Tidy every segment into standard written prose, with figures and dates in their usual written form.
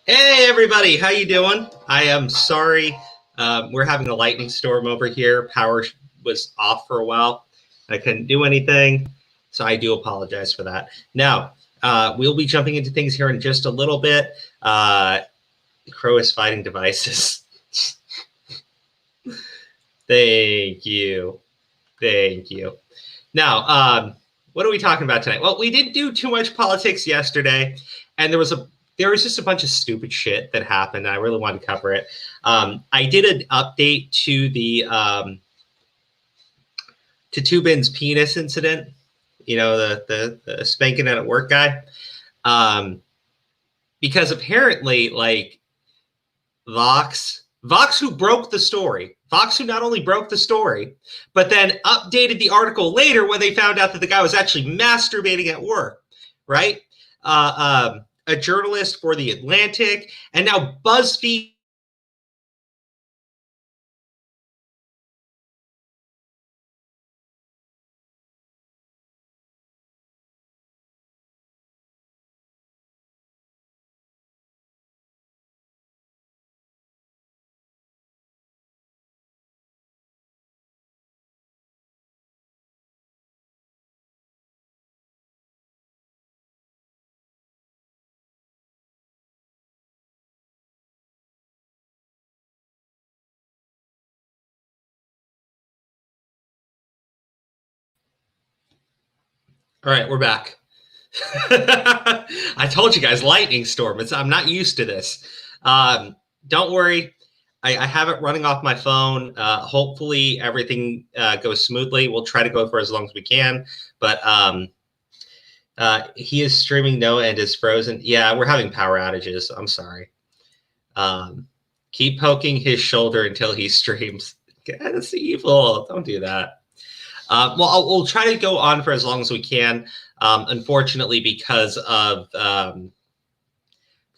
Hey everybody, how you doing? I am sorry. We're having a lightning storm over here. Power was off for a while. I couldn't do anything, so I do apologize for that. Now, we'll be jumping into things here in just a little bit. Crow is fighting devices. Thank you. Thank you. Now, what are we talking about tonight? Well, we didn't do too much politics yesterday, and there was just a bunch of stupid shit that happened. I really wanted to cover it. I did an update to the to Tubin's penis incident. You know, the spanking at work guy, because apparently, like Vox, who broke the story, Vox who not only broke the story, but then updated the article later when they found out that the guy was actually masturbating at work, right? A journalist for The Atlantic, and now BuzzFeed. All right, we're back. I told you guys, lightning storm. I'm not used to this. Don't worry. I have it running off my phone. Hopefully everything goes smoothly. We'll try to go for as long as we can. But he is streaming Noah and is frozen. Yeah, we're having power outages. I'm sorry. Keep poking his shoulder until he streams. That's evil. Don't do that. Well, we'll try to go on for as long as we can. Unfortunately, because of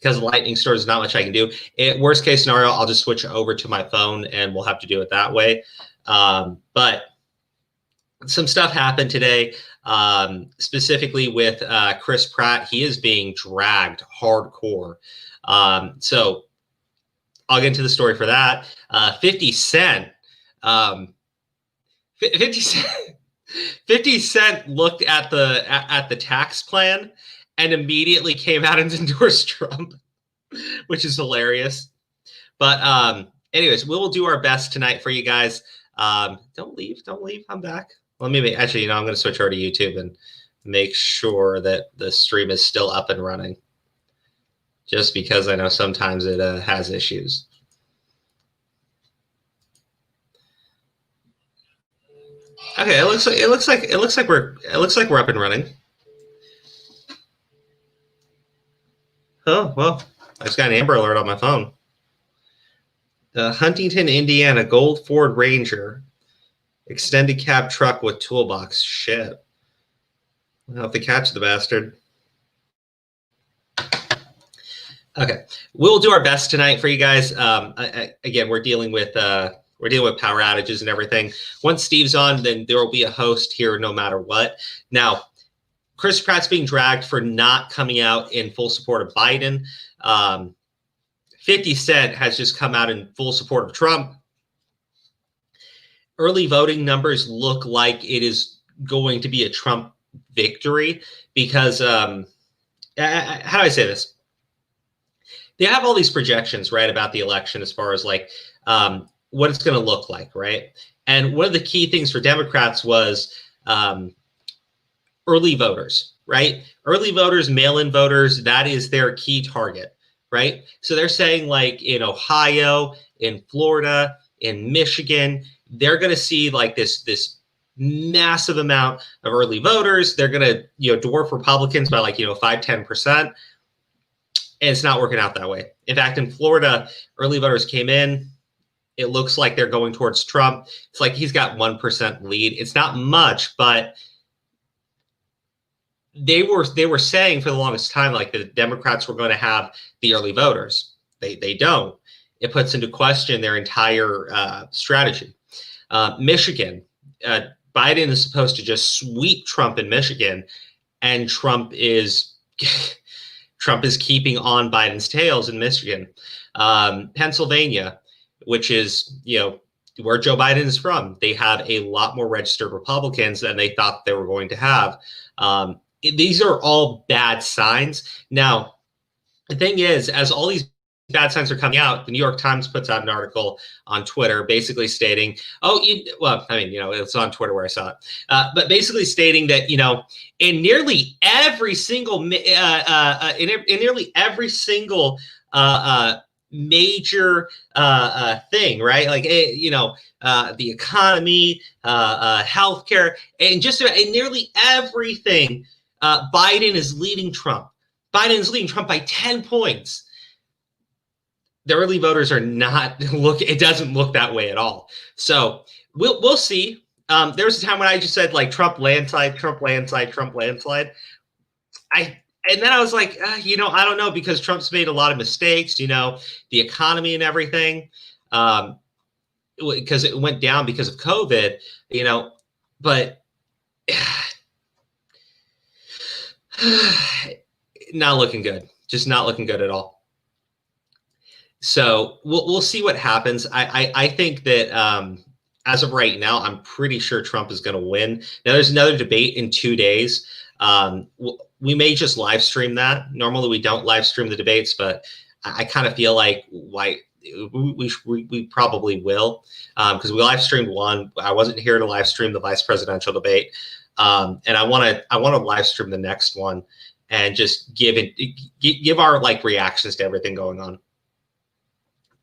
lightning storm, there's not much I can do. Worst case scenario, I'll just switch over to my phone and we'll have to do it that way. But some stuff happened today, specifically with Chris Pratt. He is being dragged hardcore. So I'll get into the story for that. 50 Cent. 50 Cent looked at the tax plan and immediately came out and endorsed Trump, which is hilarious. But anyways, we'll do our best tonight for you guys. Don't leave. I'm back. Let me actually, I'm going to switch over to YouTube and make sure that the stream is still up and running, just because I know sometimes it has issues. Okay, it looks like we're up and running. Oh well, I just got an Amber Alert on my phone. The Huntington, Indiana Gold Ford Ranger extended cab truck with toolbox. Shit, I'll have to catch the bastard. Okay, we'll do our best tonight for you guys. Again, we're dealing with power outages and everything. Once Steve's on, then there will be a host here no matter what. Now, Chris Pratt's being dragged for not coming out in full support of Biden. 50 Cent has just come out in full support of Trump. Early voting numbers look like it is going to be a Trump victory because, how do I say this? They have all these projections, right, about the election as far as like what it's going to look like, right? And one of the key things for Democrats was early voters, right? Early voters, mail-in voters, that is their key target, right? So they're saying like in Ohio, in Florida, in Michigan, they're going to see like this massive amount of early voters. They're going to, dwarf Republicans by like, 5-10%. And it's not working out that way. In fact, in Florida, early voters came in. It looks like they're going towards Trump. It's like he's got 1% lead. It's not much, but they were saying for the longest time like the Democrats were going to have the early voters. They don't. It puts into question their entire strategy. Michigan, Biden is supposed to just sweep Trump in Michigan, and Trump is Trump is keeping on Biden's tails in Michigan. Pennsylvania, which is, where Joe Biden is from, they have a lot more registered Republicans than they thought they were going to have. These are all bad signs. Now, the thing is, as all these bad signs are coming out, the New York Times puts out an article on Twitter basically stating, it's on Twitter where I saw it, but basically stating that, in nearly every single, major thing, right? Like, the economy, healthcare, and just about in nearly everything, Biden is leading Trump. Biden is leading Trump by 10 points. The early voters are not it doesn't look that way at all. So we'll see. There was a time when I just said, like, Trump landslide. And then I was like, I don't know, because Trump's made a lot of mistakes, the economy and everything, because it went down because of COVID, but not looking good, just not looking good at all. So we'll see what happens. I think that as of right now, I'm pretty sure Trump is going to win. Now, there's another debate in 2 days. We may just live stream that. Normally, we don't live stream the debates, but I kind of feel like we probably will, because we live streamed one. I wasn't here to live stream the vice presidential debate, and I want to live stream the next one and just give our reactions to everything going on.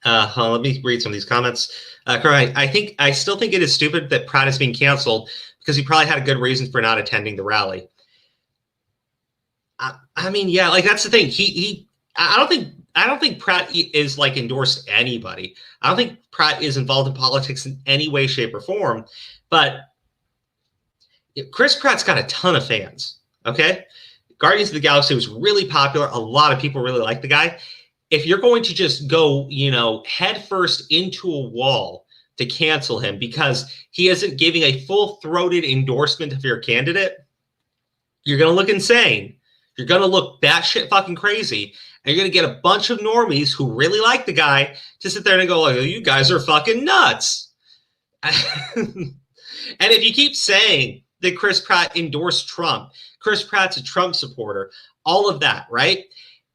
Let me read some of these comments. I still think it is stupid that Pratt is being canceled because he probably had a good reason for not attending the rally. I mean, yeah, that's the thing. I don't think Pratt is endorsed anybody. I don't think Pratt is involved in politics in any way, shape, or form. But Chris Pratt's got a ton of fans. Okay, Guardians of the Galaxy was really popular. A lot of people really like the guy. If you're going to just go, headfirst into a wall to cancel him because he isn't giving a full-throated endorsement of your candidate, you're going to look insane. You're going to look batshit fucking crazy. And you're going to get a bunch of normies who really like the guy to sit there and go, you guys are fucking nuts. And if you keep saying that Chris Pratt endorsed Trump, Chris Pratt's a Trump supporter, all of that, right?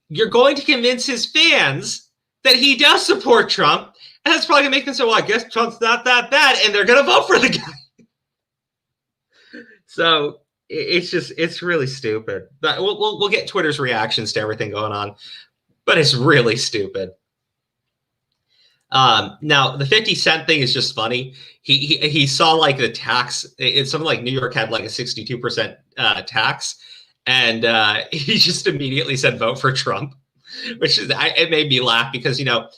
You're going to convince his fans that he does support Trump, and that's probably going to make them say, well, I guess Trump's not that bad, and they're going to vote for the guy. So it's really stupid. But we'll get Twitter's reactions to everything going on, but it's really stupid. Now, the 50 cent thing is just funny. He saw the tax. It's something like New York had a 62% tax. And he just immediately said, vote for Trump, which it made me laugh because, and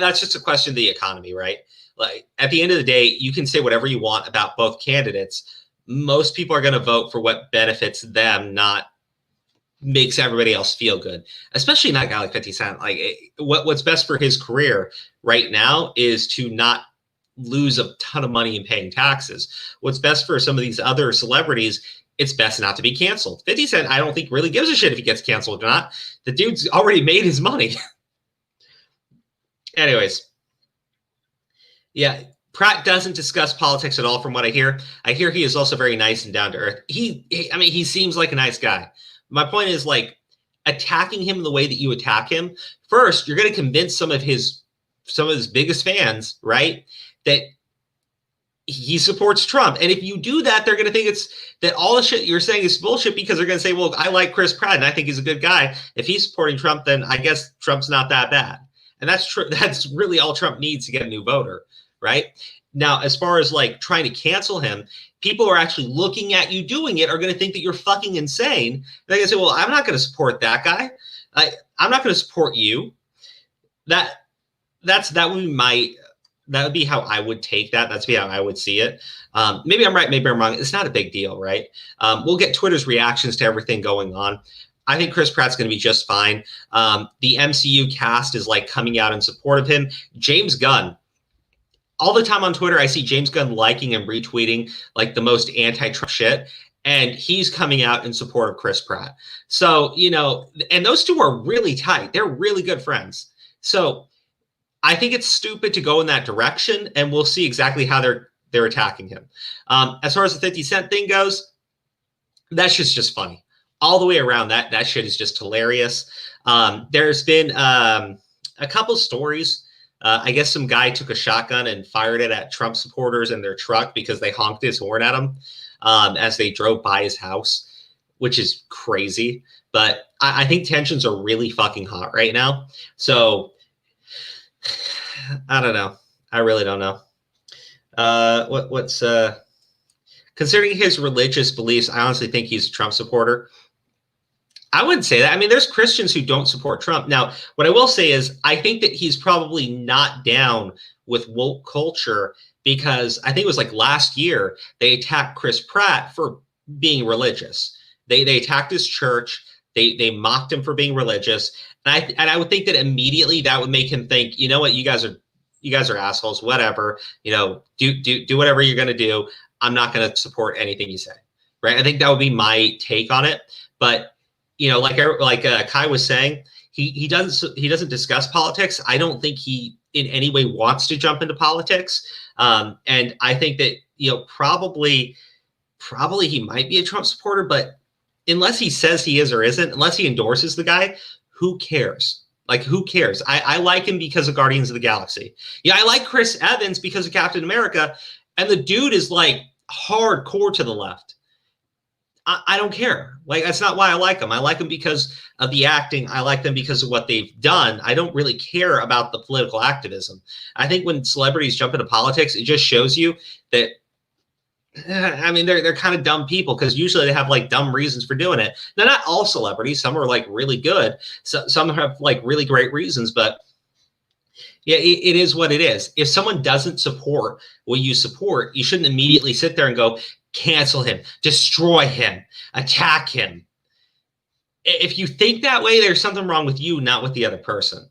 that's just a question of the economy, right? At the end of the day, you can say whatever you want about both candidates. Most people are going to vote for what benefits them, not makes everybody else feel good, especially that guy like 50 Cent. What's best for his career right now is to not lose a ton of money in paying taxes. What's best for some of these other celebrities, it's best not to be canceled. 50 Cent, I don't think really gives a shit if he gets canceled or not. The dude's already made his money. Anyways. Yeah, Pratt doesn't discuss politics at all from what I hear. I hear he is also very nice and down to earth. He seems like a nice guy. My point is attacking him the way that you attack him. First, you're going to convince some of his biggest fans, right, that he supports Trump. And if you do that, they're going to think that all the shit you're saying is bullshit because they're going to say, well, I like Chris Pratt and I think he's a good guy. If he's supporting Trump, then I guess Trump's not that bad. And that's true. That's really all Trump needs to get a new voter, right? Now, as far as trying to cancel him, people who are actually looking at you doing it are going to think that you're fucking insane. They're going to say, well, I'm not going to support that guy. I'm not going to support you. That would be how I would take that. That's how I would see it. Maybe I'm right, maybe I'm wrong. It's not a big deal, right? We'll get Twitter's reactions to everything going on. I think Chris Pratt's going to be just fine. The MCU cast is coming out in support of him. James Gunn. All the time on Twitter, I see James Gunn liking and retweeting the most anti-Trump shit. and he's coming out in support of Chris Pratt. So, and those two are really tight. They're really good friends. So I think it's stupid to go in that direction, and we'll see exactly how they're attacking him. As far as the 50 Cent thing goes, that's just funny. All the way around, that shit is just hilarious. There's been a couple stories. I guess some guy took a shotgun and fired it at Trump supporters in their truck because they honked his horn at him as they drove by his house, which is crazy. But I think tensions are really fucking hot right now. So I don't know. I really don't know. What's considering his religious beliefs, I honestly think he's a Trump supporter. I wouldn't say that. I mean, there's Christians who don't support Trump. Now, what I will say is I think that he's probably not down with woke culture because I think it was like last year they attacked Chris Pratt for being religious. They attacked his church. They mocked him for being religious. And I would think that immediately that would make him think, you know what, you guys are assholes, whatever, do whatever you're going to do. I'm not going to support anything you say. Right. I think that would be my take on it. But like Kai was saying, he doesn't discuss politics. I don't think he in any way wants to jump into politics. And I think that, probably he might be a Trump supporter, but unless he says he is or isn't, unless he endorses the guy, who cares? Like, who cares? I like him because of Guardians of the Galaxy. Yeah, I like Chris Evans because of Captain America. And the dude is like hardcore to the left. I don't care. Like, that's not why I like them. I like them because of the acting. I like them because of what they've done. I don't really care about the political activism. I think when celebrities jump into politics, it just shows you that, I mean, they're kind of dumb people because usually they have like dumb reasons for doing it. Now, not all celebrities. Some are like really good. So, some have like really great reasons, but yeah, it is what it is. If someone doesn't support what you support, you shouldn't immediately sit there and go, cancel him, destroy him, attack him. If you think that way, there's something wrong with you, not with the other person.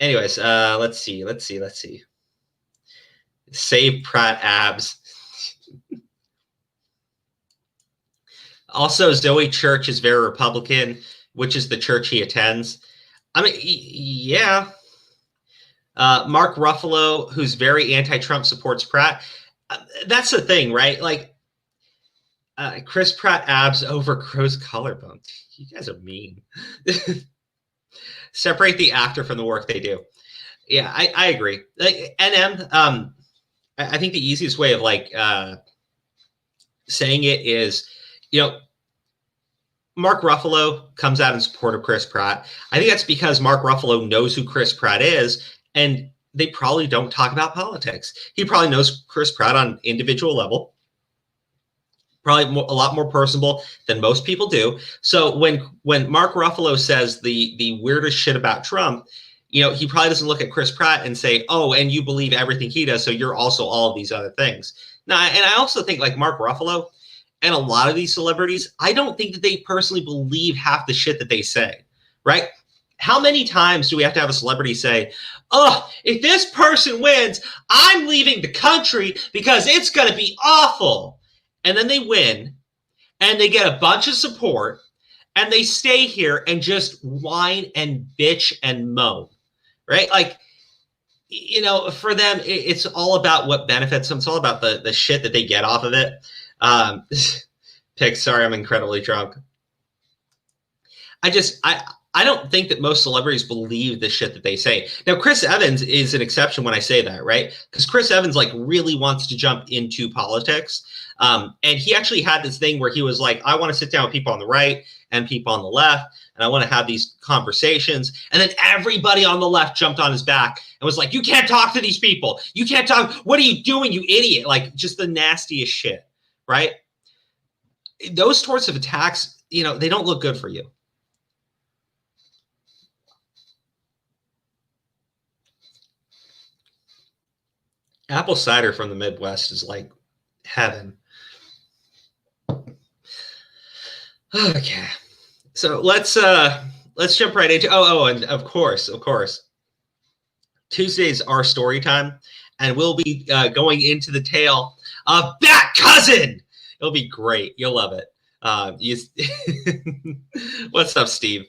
Anyways, let's see. Save Pratt abs. Also, Zoe Church is very Republican, which is the church he attends. I mean, yeah. Mark Ruffalo, who's very anti-Trump, supports Pratt. That's the thing, right? Like, Chris Pratt abs over Crow's collarbone. You guys are mean. Separate the actor from the work they do. Yeah, I agree. Like, NM, I think the easiest way of like saying it is, Mark Ruffalo comes out in support of Chris Pratt. I think that's because Mark Ruffalo knows who Chris Pratt is, and they probably don't talk about politics. He probably knows Chris Pratt on an individual level, probably a lot more personable than most people do. So when Mark Ruffalo says the weirdest shit about Trump, he probably doesn't look at Chris Pratt and say, oh, and you believe everything he does, so you're also all of these other things. Now, and I also think like Mark Ruffalo and a lot of these celebrities, I don't think that they personally believe half the shit that they say, right? How many times do we have to have a celebrity say, oh, if this person wins, I'm leaving the country because it's going to be awful. And then they win and they get a bunch of support and they stay here and just whine and bitch and moan, right? Like, for them, it's all about what benefits them. It's all about the shit that they get off of it. Sorry, I'm incredibly drunk. I don't think that most celebrities believe the shit that they say. Now, Chris Evans is an exception when I say that, right? Because Chris Evans like really wants to jump into politics. And he actually had this thing where he was like, I want to sit down with people on the right and people on the left, and I want to have these conversations. And then everybody on the left jumped on his back and was like, you can't talk to these people. You can't talk. What are you doing, you idiot? Like, just the nastiest shit, right? Those sorts of attacks, they don't look good for you. Apple cider from the Midwest is like heaven. Okay, so let's jump right into. And of course, Tuesday's our story time, and we'll be going into the tale of Bat Cousin. It'll be great. You'll love it. You... What's up, Steve?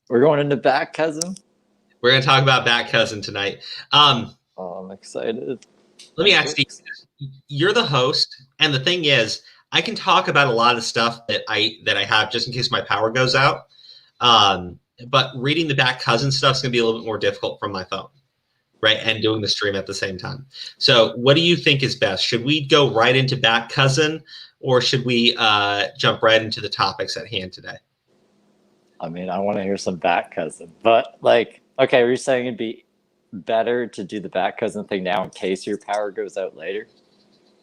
We're going into Back Cousin. We're going to talk about Bat Cousin tonight. Oh, I'm excited. Let me ask you, you're the host, and the thing is, I can talk about a lot of stuff that I have just in case my power goes out. But reading the Bat Cousin stuff is going to be a little bit more difficult from my phone, right? And doing the stream at the same time. So what do you think is best? Should we go right into Bat Cousin, or should we jump right into the topics at hand today? I mean, I want to hear some Bat Cousin, but like, okay, were you saying it'd be better to do the Bat Cousin thing now in case your power goes out later?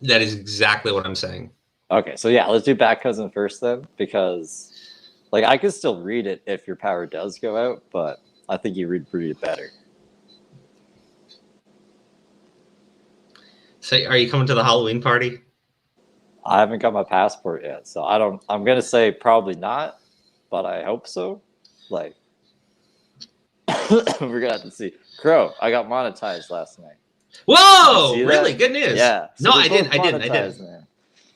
That is exactly what I'm saying. Okay, so yeah, let's do Bat Cousin first then, because like I could still read it if your power does go out, but I think you read it better. So are you coming to the Halloween party? I haven't got my passport yet, so I don't. I'm gonna say probably not, but I hope so. Like, we're gonna have to see. Crow, I got monetized last night. Whoa! Really? Good news. Yeah. So no, I didn't. Man.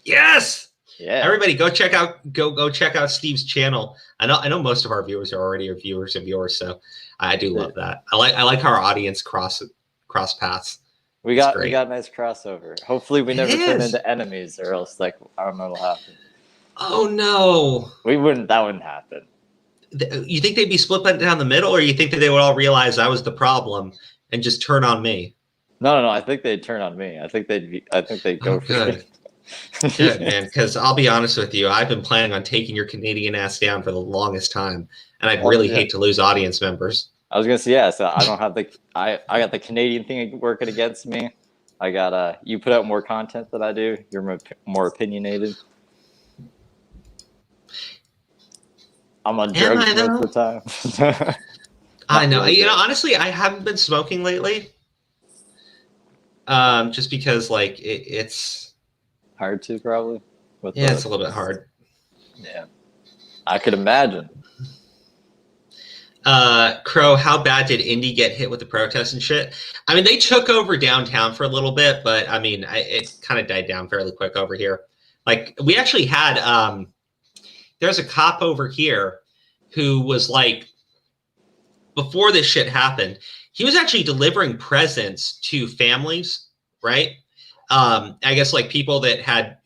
Yes. Yeah. Everybody, go check out Steve's channel. I know most of our viewers are already viewers of yours, so I do love that. I like how our audience cross paths. We got a nice crossover. Hopefully, we never turn into enemies, or else like I don't know what'll happen. Oh no, That wouldn't happen. You think they'd be split down the middle, or you think that they would all realize I was the problem and just turn on me? No. I think they'd turn on me. I think they'd go for it. Good, man, because I'll be honest with you, I've been planning on taking your Canadian ass down for the longest time, and I'd really hate to lose audience members. I was gonna say so I don't have I got the Canadian thing working against me. I got you put out more content than I do. You're more opinionated. I'm on drugs most of the time. I know. Honestly, I haven't been smoking lately. Just because like it's hard to probably. It's a little bit hard. Yeah, I could imagine. Crow, how bad did Indy get hit with the protests and shit? I mean, they took over downtown for a little bit, but I mean, it kind of died down fairly quick over here. Like, we actually had, there's a cop over here who was like, before this shit happened, he was actually delivering presents to families, right? I guess like people that had,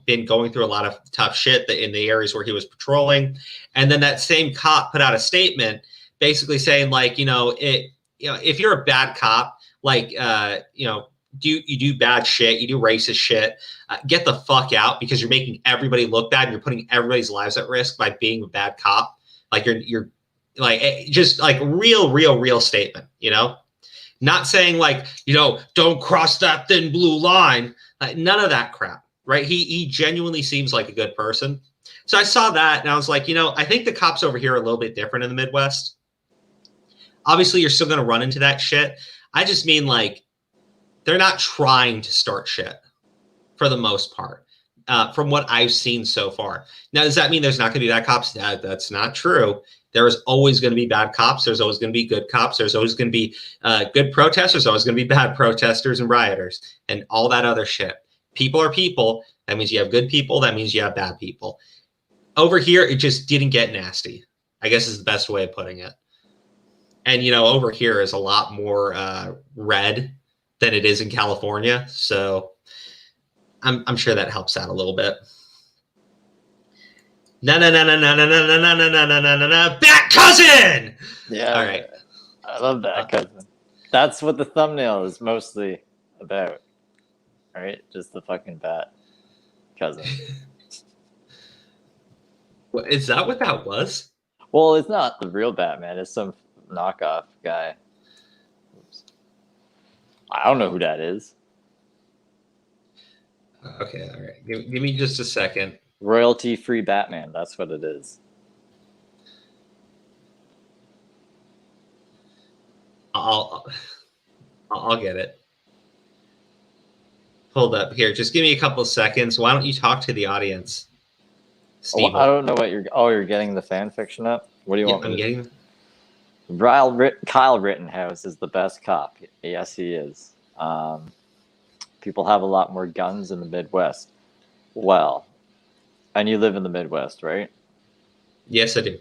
been going through a lot of tough shit in the areas where he was patrolling. And then that same cop put out a statement basically saying like, if you're a bad cop, like, you do bad shit, you do racist shit, get the fuck out, because you're making everybody look bad and you're putting everybody's lives at risk by being a bad cop. Like you're like, just like real statement, not saying like, don't cross that thin blue line. None of that crap, right? He genuinely seems like a good person. So I saw that and I was like, I think the cops over here are a little bit different in the Midwest. Obviously, you're still going to run into that shit. I just mean like, they're not trying to start shit for the most part, from what I've seen so far. Now, does that mean there's not going to be bad cops? That's not true. There is always going to be bad cops. There's always going to be good cops. There's always going to be good protesters. There's always going to be bad protesters and rioters and all that other shit. People are people. That means you have good people. That means you have bad people. Over here, it just didn't get nasty, I guess is the best way of putting it. And, over here is a lot more red than it is in California. So I'm sure that helps out a little bit. No, Bat Cousin! Yeah. All right. I love Bat Cousin. That's what the thumbnail is mostly about. Right? Just the fucking Bat Cousin. Is that what that was? Well, it's not the real Batman. It's some knockoff guy. Oops. I don't know who that is. Okay, all right. Give me just a second. Royalty-free Batman. That's what it is. I'll get it. Hold up here. Just give me a couple of seconds. Why don't you talk to the audience? Steve, I don't know what you're getting the fan fiction up. What do you want? I'm getting. Kyle Rittenhouse is the best cop. Yes, he is. People have a lot more guns in the Midwest. Well, And you live in the Midwest, right? Yes, I do.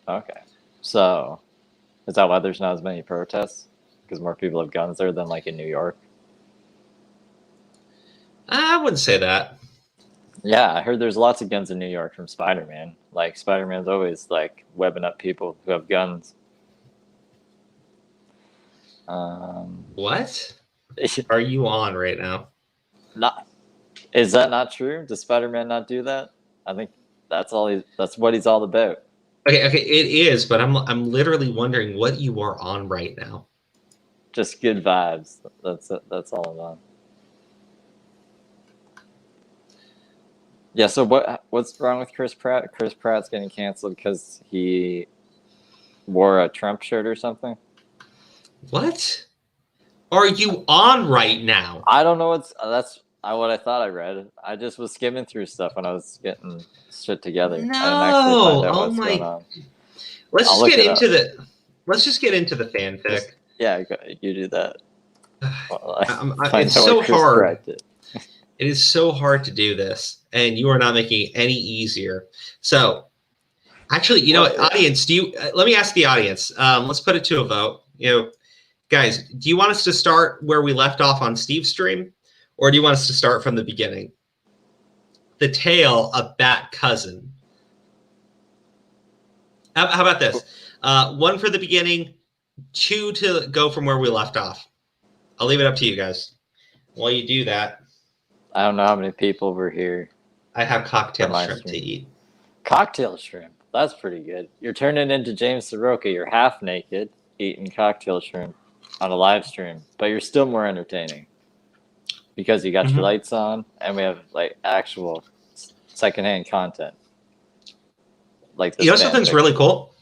Okay. So, is that why there's not as many protests? Because more people have guns there than like in New York? I wouldn't say that. Yeah, I heard there's lots of guns in New York from Spider-Man. Like Spider-Man's always like webbing up people who have guns. Um, What are you on right now? not is that not true? Does Spider-Man not do that? I think that's what he's all about. Okay, it is, but I'm literally wondering what you are on right now. Just good vibes. That's it. That's all I'm on. Yeah. So what's wrong with Chris Pratt? Chris Pratt's getting canceled because he wore a Trump shirt or something. What are you on right now? I don't know that's what I thought I read. I just was skimming through stuff when I was getting shit together. I didn't actually find No. out Oh what's going my. on. Let's I'll just look get it up. into the. Let's just get into the fanfic. Yeah, you do that. Well, It's out so what Chris hard. Pratt did. It is so hard to do this, and you are not making it any easier. So, actually, you know what, Well, yeah. audience? Do you? Let me ask the audience. Let's put it to a vote. You know, guys, do you want us to start where we left off on Steve's stream, or do you want us to start from the beginning? The tale of Bat Cousin. How about this? One for the beginning, two to go from where we left off. I'll leave it up to you guys. While you do that, I don't know how many people were here. I have cocktail For my shrimp to stream. eat. Cocktail shrimp. That's pretty good. You're turning into James Soroka. You're half naked eating cocktail shrimp on a live stream, but you're still more entertaining because you got your lights on and we have like actual secondhand content. Like this. You know something's really cool?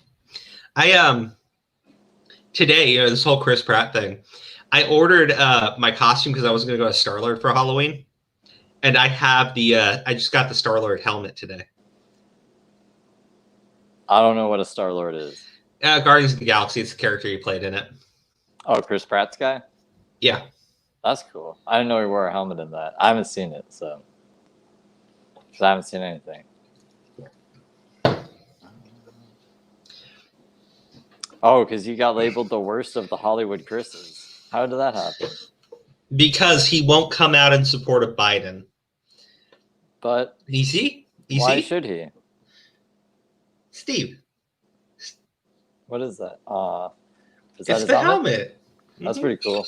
I today, you know, this whole Chris Pratt thing. I ordered my costume because I was going to go to Star-Lord for Halloween, and I have the I just got the Star-Lord helmet today. I don't know what a Star-Lord is. Guardians of the Galaxy. It's the character you played in it. Oh, Chris Pratt's guy? Yeah. That's cool. I didn't know he wore a helmet in that. I haven't seen it, so. Because I haven't seen anything. Oh, because you got labeled the worst of the Hollywood Chris's. How did that happen? Because he won't come out in support of Biden. But Easy? why should he? Steve. What is that? Is It's the helmet. That's pretty cool.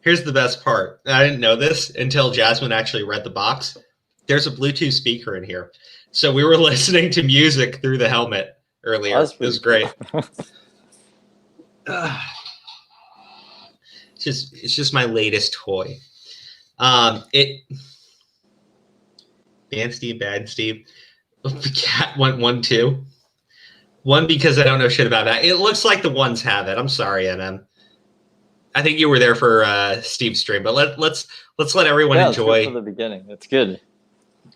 Here's the best part. I didn't know this until Jasmine actually read the box. There's a Bluetooth speaker in here. So we were listening to music through the helmet earlier. It was great. It's just my latest toy. Bad Steve. The cat went 1-2. One because I don't know shit about that. It looks like the ones have it. I'm sorry, NM. I think you were there for Steve's stream, but let's let everyone enjoy. From the beginning. It's good.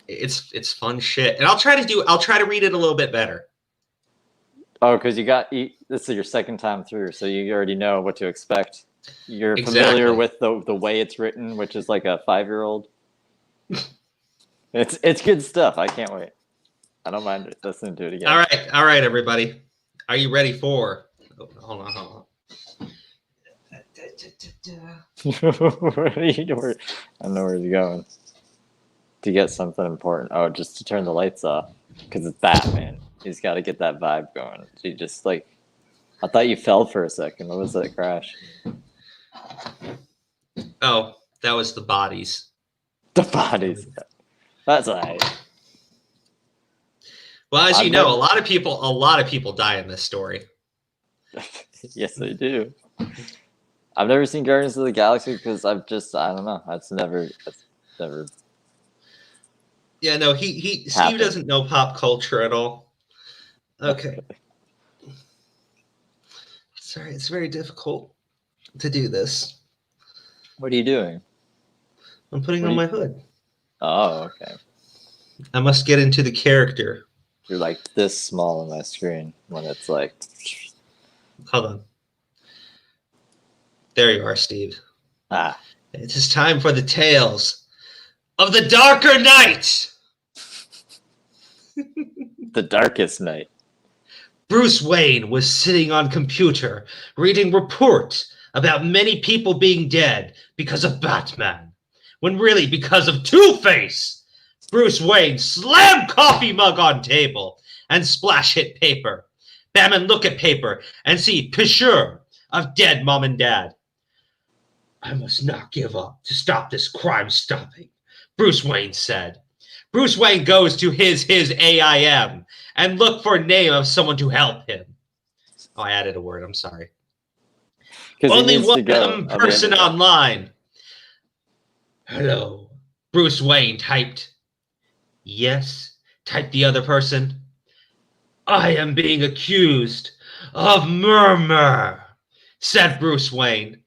It's fun shit, and I'll try to read it a little bit better. Oh, because this is your second time through, so you already know what to expect. You're familiar with the way it's written, which is like a 5-year-old. It's good stuff. I can't wait. I don't mind listening to it again. All right, everybody. Are you ready for? Oh, hold on. What are you doing? I know where he's going. To get something important. Oh, just to turn the lights off. Because it's Batman. He's got to get that vibe going. You just like... I thought you fell for a second. What was that crash? Oh, that was the bodies. The bodies. That's all right. Well, as you know, a lot of people die in this story. Yes, they do. I've never seen Guardians of the Galaxy because I don't know. That's never. Yeah, no, Steve doesn't know pop culture at all. Okay. Sorry, it's very difficult to do this. What are you doing? I'm putting on my hood. Oh, okay. I must get into the character. You're like this small on my screen when it's like. Hold on. There you are, Steve. Ah. It is time for the tales of the darker night. The darkest night. Bruce Wayne was sitting on computer reading reports about many people being dead because of Batman, when really because of Two-Face. Bruce Wayne slammed coffee mug on table and splash hit paper. Batman look at paper and see picture of dead mom and dad. I must not give up to stop this crime stopping, Bruce Wayne said. Bruce Wayne goes to his AIM and look for a name of someone to help him. Oh, I added a word. I'm sorry. Only one person online. Hello. Bruce Wayne typed. Yes, typed the other person. I am being accused of murder, said Bruce Wayne.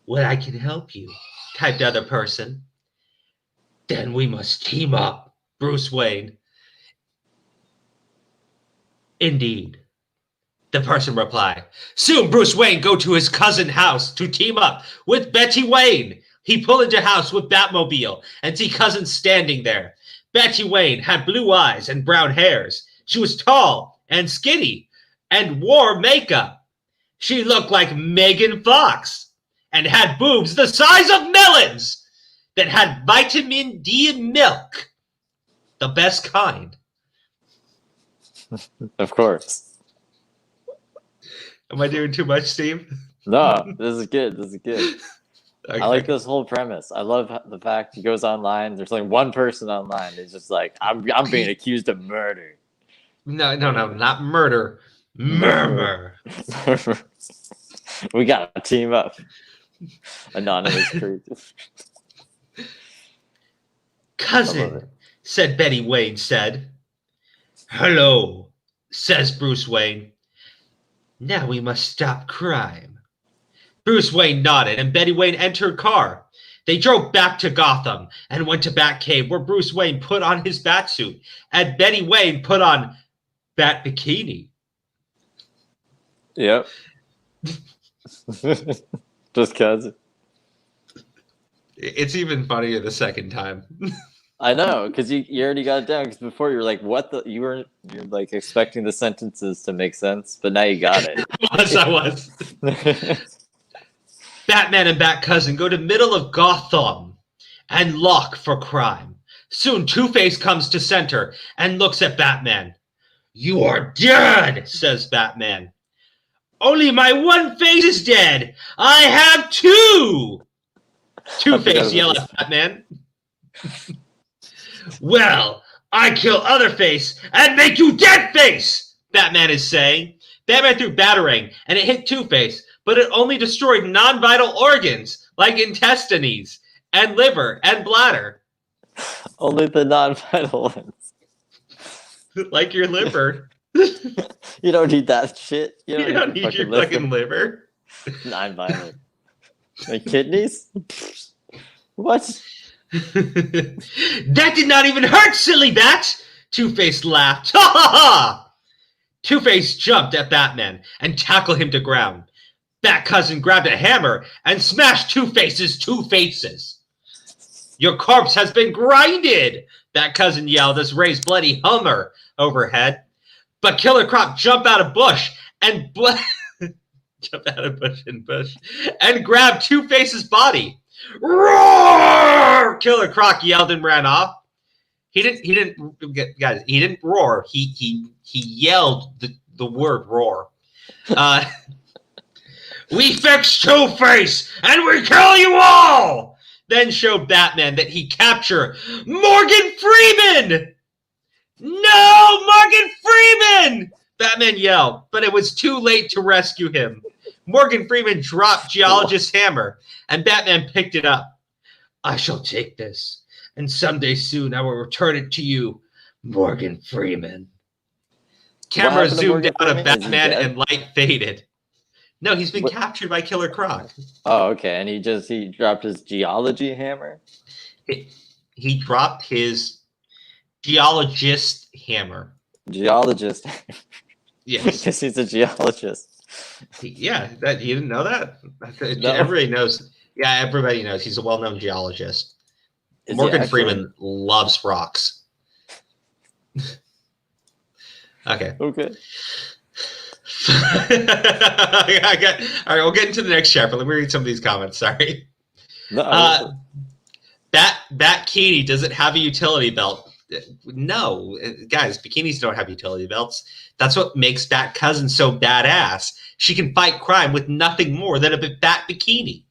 Well, I can help you, typed the other person. Then we must team up, Bruce Wayne. Indeed, the person replied. Soon Bruce Wayne go to his cousin's house to team up with Betty Wayne. He pull into house with Batmobile and see cousin standing there. Betty Wayne had blue eyes and brown hairs. She was tall and skinny and wore makeup. She looked like Megan Fox and had boobs the size of melons that had vitamin D in milk. The best kind. Of course. Am I doing too much, Steve? No, this is good. This is good. Okay. I like this whole premise. I love the fact he goes online. There's like one person online. He's just like, I'm being accused of murder. No, not murder. Murmur. We gotta team up. Anonymous creatures. Cousin, said Betty Wayne said. Hello, says Bruce Wayne. Now we must stop crime. Bruce Wayne nodded and Betty Wayne entered car. They drove back to Gotham and went to Batcave where Bruce Wayne put on his Batsuit and Betty Wayne put on Bat Bikini. Yep. Just cause. It's even funnier the second time. I know, because you already got it down. Because before you were like, "What the?" You're like expecting the sentences to make sense, but now you got it. I was. Batman and Bat-Cousin go to middle of Gotham and lock for crime. Soon Two-Face comes to center and looks at Batman. You are dead, says Batman. Only my one face is dead. I have two. Two-Face yells at Batman. Well, I kill other face and make you dead face, Batman is saying. Batman threw Batarang and it hit Two-Face, but it only destroyed non-vital organs like intestines and liver and bladder. Only the non-vital ones. Like your liver. You don't need that shit. You don't need your fucking liver. Non-vital. Like kidneys? What? That did not even hurt, silly bat! Two-Face laughed. Ha ha ha! Two-Face jumped at Batman and tackled him to ground. Bat-Cousin grabbed a hammer and smashed Two-Face's two faces. Your corpse has been grinded! Bat-Cousin yelled as Ray's bloody Hummer overhead. But Killer Croc jumped out of bush and and grabbed Two-Face's body. Roar! Killer Croc yelled and ran off. He didn't roar. He yelled the word roar. We fix Two-Face and we kill you all. Then showed Batman that he captured Morgan Freeman. No, Morgan Freeman! Batman yelled, but it was too late to rescue him. Morgan Freeman dropped Geologist's hammer, and Batman picked it up. I shall take this, and someday soon I will return it to you, Morgan Freeman. Camera zoomed out of Batman and light faded. No, he's been captured by Killer Croc. Oh, okay, and he dropped his geology hammer? He dropped his geologist hammer. Geologist. Yes. Because he's a geologist. Yeah, that you didn't know that? No. Everybody knows. Yeah, everybody knows he's a well-known geologist. Morgan Freeman loves rocks. Okay. Okay. All right, we'll get into the next chapter. Let me read some of these comments. Sorry. No. Bikini, does it have a utility belt? No, guys, bikinis don't have utility belts. That's what makes Bat Cousin so badass. She can fight crime with nothing more than a bat bikini.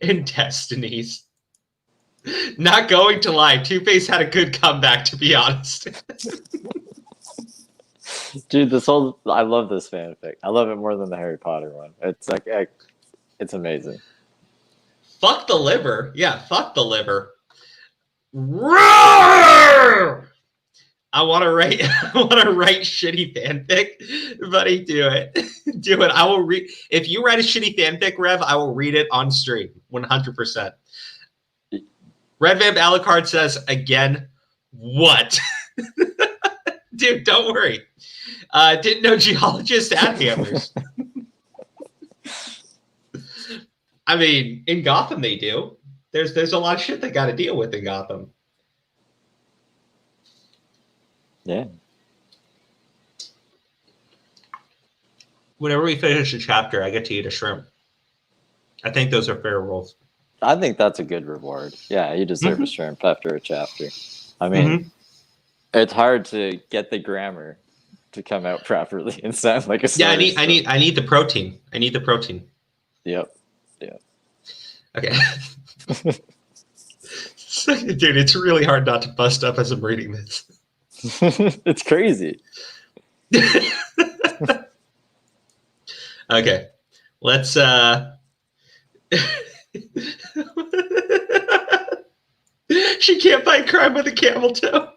In Destinies. Not going to lie, Two-Face had a good comeback, to be honest. Dude, I love this fanfic. I love it more than the Harry Potter one. It's like, it's amazing. Fuck the liver. Yeah, fuck the liver. Roar! I want to write shitty fanfic, buddy. Do it. Do it. I will read. If you write a shitty fanfic, Rev, I will read it on stream. 100%. Red Vamp Alucard says again, what? Dude, don't worry. Didn't know geologists had hammers. I mean, in Gotham they do. There's a lot of shit they got to deal with in Gotham. Yeah. Whenever we finish a chapter, I get to eat a shrimp. I think those are fair rules. I think that's a good reward. Yeah, you deserve a shrimp after a chapter. I mean, it's hard to get the grammar to come out properly and sound like a I need the protein. I need the protein. Yep. Yeah. Okay. Dude, it's really hard not to bust up as I'm reading this. It's crazy. Okay. Let's she can't fight crime with a camel toe.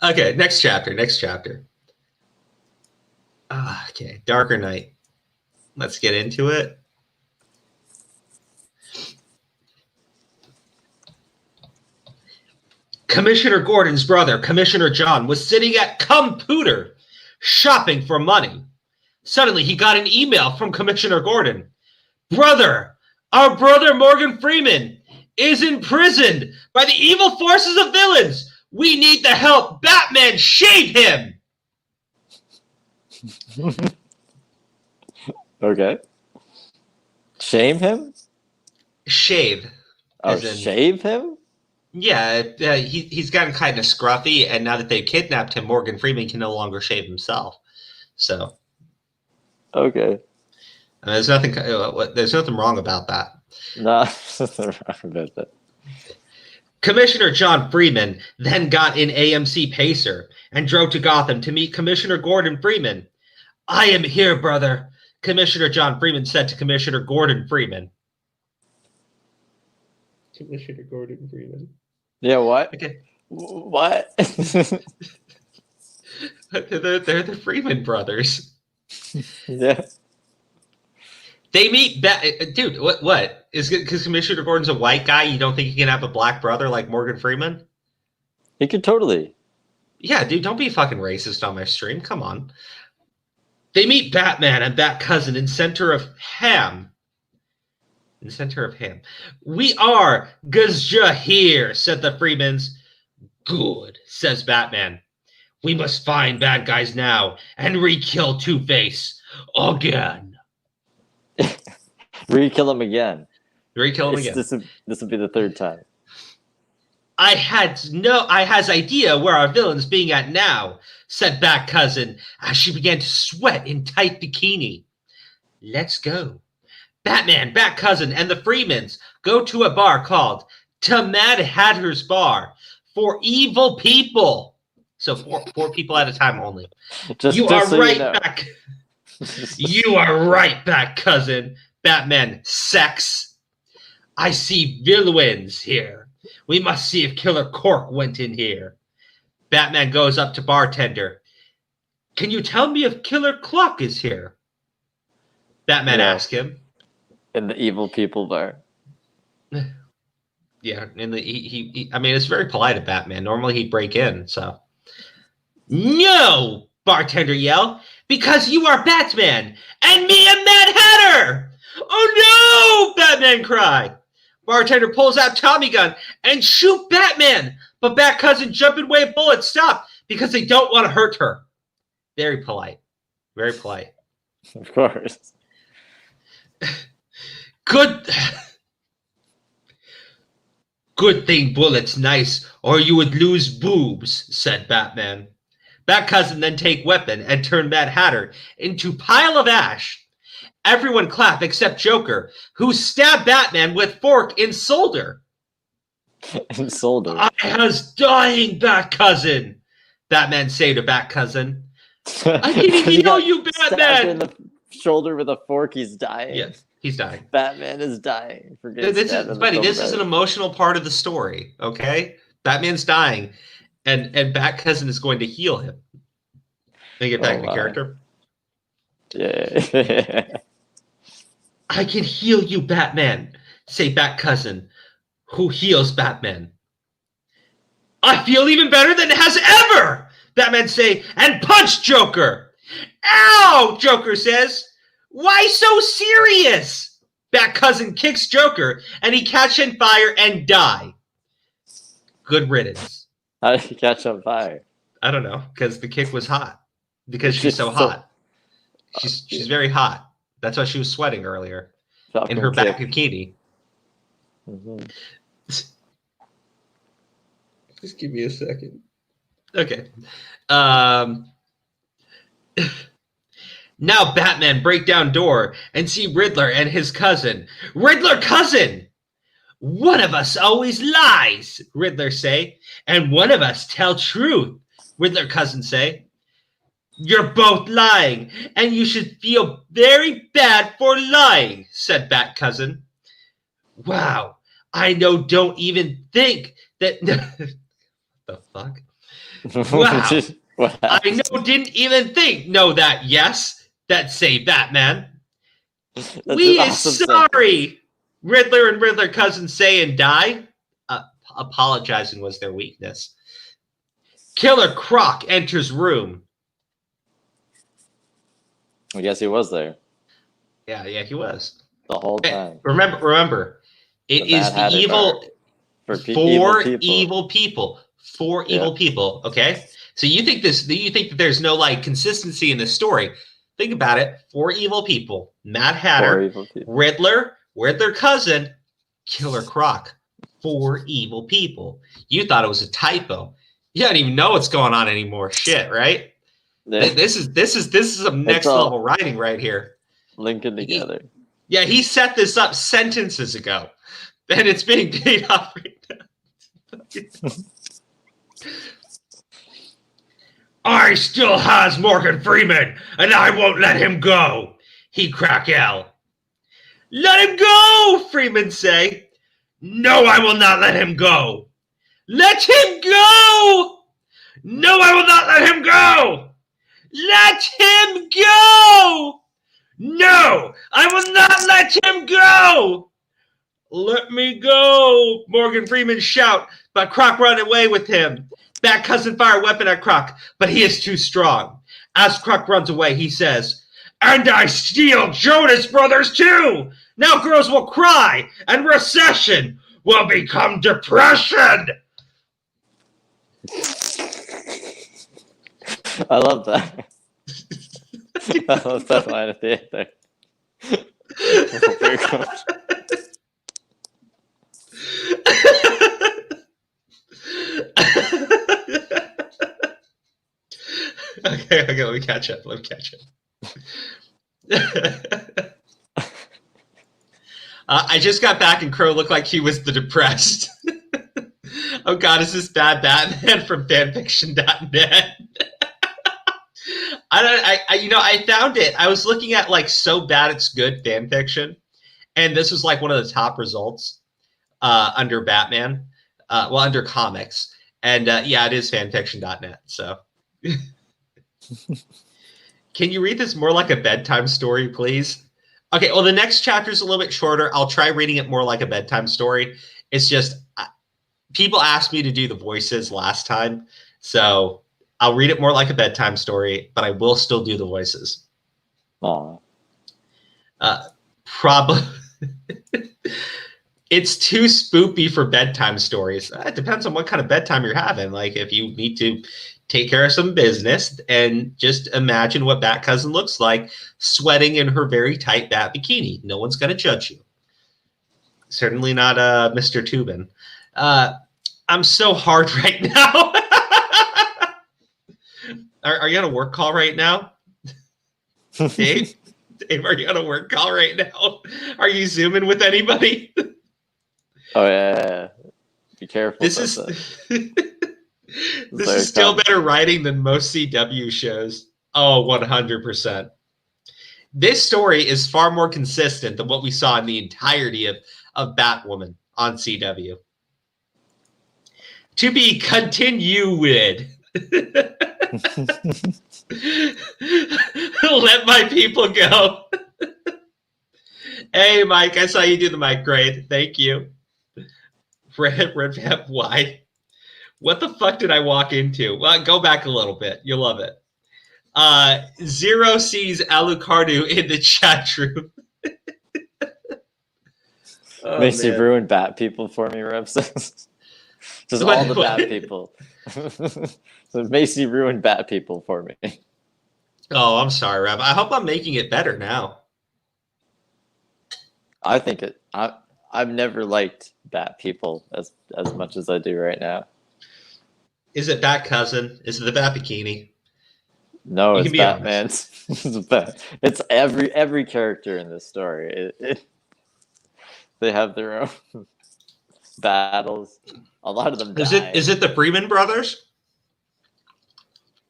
Okay, next chapter. Okay, Darker Night. Let's get into it. Commissioner Gordon's brother, Commissioner John, was sitting at Computer shopping for money. Suddenly, he got an email from Commissioner Gordon. Brother, our brother Morgan Freeman is imprisoned by the evil forces of villains. We need the help. Batman, shave him. Okay. Shame him? Shave. Oh, shave him? Yeah, he's gotten kind of scruffy, and now that they kidnapped him, Morgan Freeman can no longer shave himself. So, okay, there's nothing wrong about that. No, there's nothing wrong about that. Commissioner John Freeman then got an AMC Pacer and drove to Gotham to meet Commissioner Gordon Freeman. I am here, brother, Commissioner John Freeman said to Commissioner Gordon Freeman. Commissioner Gordon Freeman. Yeah, what? Okay. What? They're the Freeman brothers. Yeah. They meet dude, what? Is it because Commissioner Gordon's a white guy, you don't think he can have a black brother like Morgan Freeman? He could totally. Yeah, dude, don't be fucking racist on my stream. Come on. They meet Batman and Bat Cousin in center of Ham. We are Gazja here, said the Freemans. Good, says Batman. We must find bad guys now and re-kill Two-Face again. Re-kill him again. This will be the third time. I has idea where our villain's being at now, said Bat Cousin as she began to sweat in tight bikini. Let's go. Batman, Bat Cousin, and the Freemans go to a bar called the Mad Hatter's Bar for evil people. So four people at a time only. You are right back. You are right back, cousin. Batman, sex. I see villains here. We must see if Killer Cork went in here. Batman goes up to bartender. Can you tell me if Killer Clock is here? Batman asks him. In the evil people bar. Yeah, I mean, it's very polite of Batman. Normally he'd break in, so. No! Bartender yelled. Because you are Batman, and me a Mad Hatter! Oh no! Batman cried. Bartender pulls out Tommy gun and shoot Batman, but Bat Cousin jumping way bullets stop because they don't want to hurt her. Very polite. Very polite. Of course. Good thing bullets nice, or you would lose boobs, said Batman. Bat Cousin then take weapon and turn Mad Hatter into pile of ash. Everyone clap except Joker, who stabbed Batman with fork in shoulder. In shoulder. I was dying, Bat Cousin, Batman say to Bat Cousin. I didn't even know you, Batman. In the shoulder with a fork, he's dying. Yes, he's dying. Batman is dying. This is an emotional part of the story, okay? Batman's dying, and Bat Cousin is going to heal him. Let me get back into character. Yeah. I can heal you, Batman, say Bat Cousin, who heals Batman. I feel even better than it has ever, Batman say, and punch Joker. Ow, Joker says. Why so serious? Bat Cousin kicks Joker, and he catch on fire and die. Good riddance. How did he catch on fire? I don't know, because the kick was hot. Because she's so hot. She's very hot. That's why she was sweating earlier in her back bikini. Mm-hmm. Just give me a second. Okay. Now Batman break down door and see Riddler and his cousin. Riddler cousin! One of us always lies, Riddler say, and one of us tell truth, Riddler cousin say. You're both lying, and you should feel very bad for lying, said Bat Cousin. Wow, I don't even think that... the fuck? Wow, I didn't even think that, yes, that say Batman. We awesome is sorry, sentence. Riddler and Riddler Cousin say and die. Apologizing was their weakness. Killer Croc enters room. I guess he was there. Yeah, he was. The whole time. Remember, it is the evil for evil people. For evil people, okay? So you think that there's no like consistency in this story. Think about it. 4 evil people. Mad Hatter, Riddler Cousin, Killer Croc. 4 evil people. You thought it was a typo. You don't even know what's going on anymore. Shit, right? This is some next level writing right here. Linking together. He set this up sentences ago, and it's being paid off right now. I still has Morgan Freeman, and I won't let him go. He crack L. Let him go, Freeman say. No, I will not let him go. Let him go. No, I will not let him go. Let him go! No! I will not let him go! Let me go! Morgan Freeman shout, but Croc run away with him. Bat Cousin fire weapon at Croc, but he is too strong. As Croc runs away, he says, and I steal Jonas Brothers too! Now girls will cry, and recession will become depression! I love that. I love that line at the end there. Very cool. Okay, let me catch up. I just got back and Crow looked like he was the depressed. Oh God, is this bad Batman from fanfiction.net? I found it. I was looking at like So Bad It's Good fan fiction, and this was like one of the top results under Batman, under comics, and it is fanfiction.net. So, can you read this more like a bedtime story, please? Okay. Well, the next chapter is a little bit shorter. I'll try reading it more like a bedtime story. It's just people asked me to do the voices last time, so I'll read it more like a bedtime story, but I will still do the voices. Aww. Probably. It's too spoopy for bedtime stories. It depends on what kind of bedtime you're having. Like if you need to take care of some business, and just imagine what Bat Cousin looks like sweating in her very tight bat bikini. No one's going to judge you. Certainly not Mr. Tubin. I'm so hard right now. Are you on a work call right now? Dave? Dave, are you on a work call right now? Are you Zooming with anybody? Oh yeah. Be careful. This is this is still better writing than most CW shows. Oh, 100%. This story is far more consistent than what we saw in the entirety of Batwoman on CW. To be continued. Let my people go. Hey, Mike, I saw you do the mic grade. Thank you. Red why? What the fuck did I walk into? Well, go back a little bit. You'll love it. Zero sees Alucardu in the chat room. Macy ruined bat people for me, Reps. Just all the bat people. So Macy ruined bat people for me. Oh, I'm sorry, Rev. I hope I'm making it better now. I think it. I've never liked bat people as much as I do right now. Is it Bat Cousin? Is it the Bat Bikini? No, it's Batman's. It's every character in this story. They have their own battles. A lot of them die. Is it the Freeman brothers?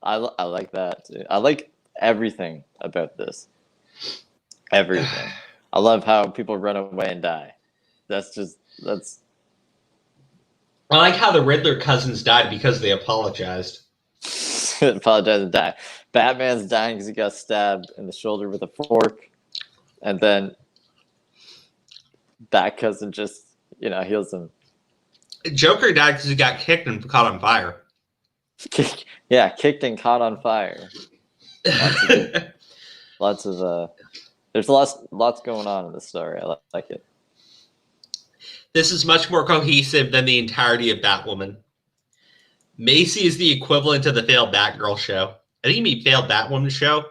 I like that too. I like everything about this. Everything. I love how people run away and die. That's. I like how the Riddler cousins died because they apologized. Apologize and die. Batman's dying because he got stabbed in the shoulder with a fork, and then Bat Cousin just heals him. Joker died because he got kicked and caught on fire. Kicked and caught on fire. Lots of there's lots going on in this story. I like it. This is much more cohesive than the entirety of Batwoman. Macy is the equivalent of the failed Batgirl show. I think you mean failed Batwoman show.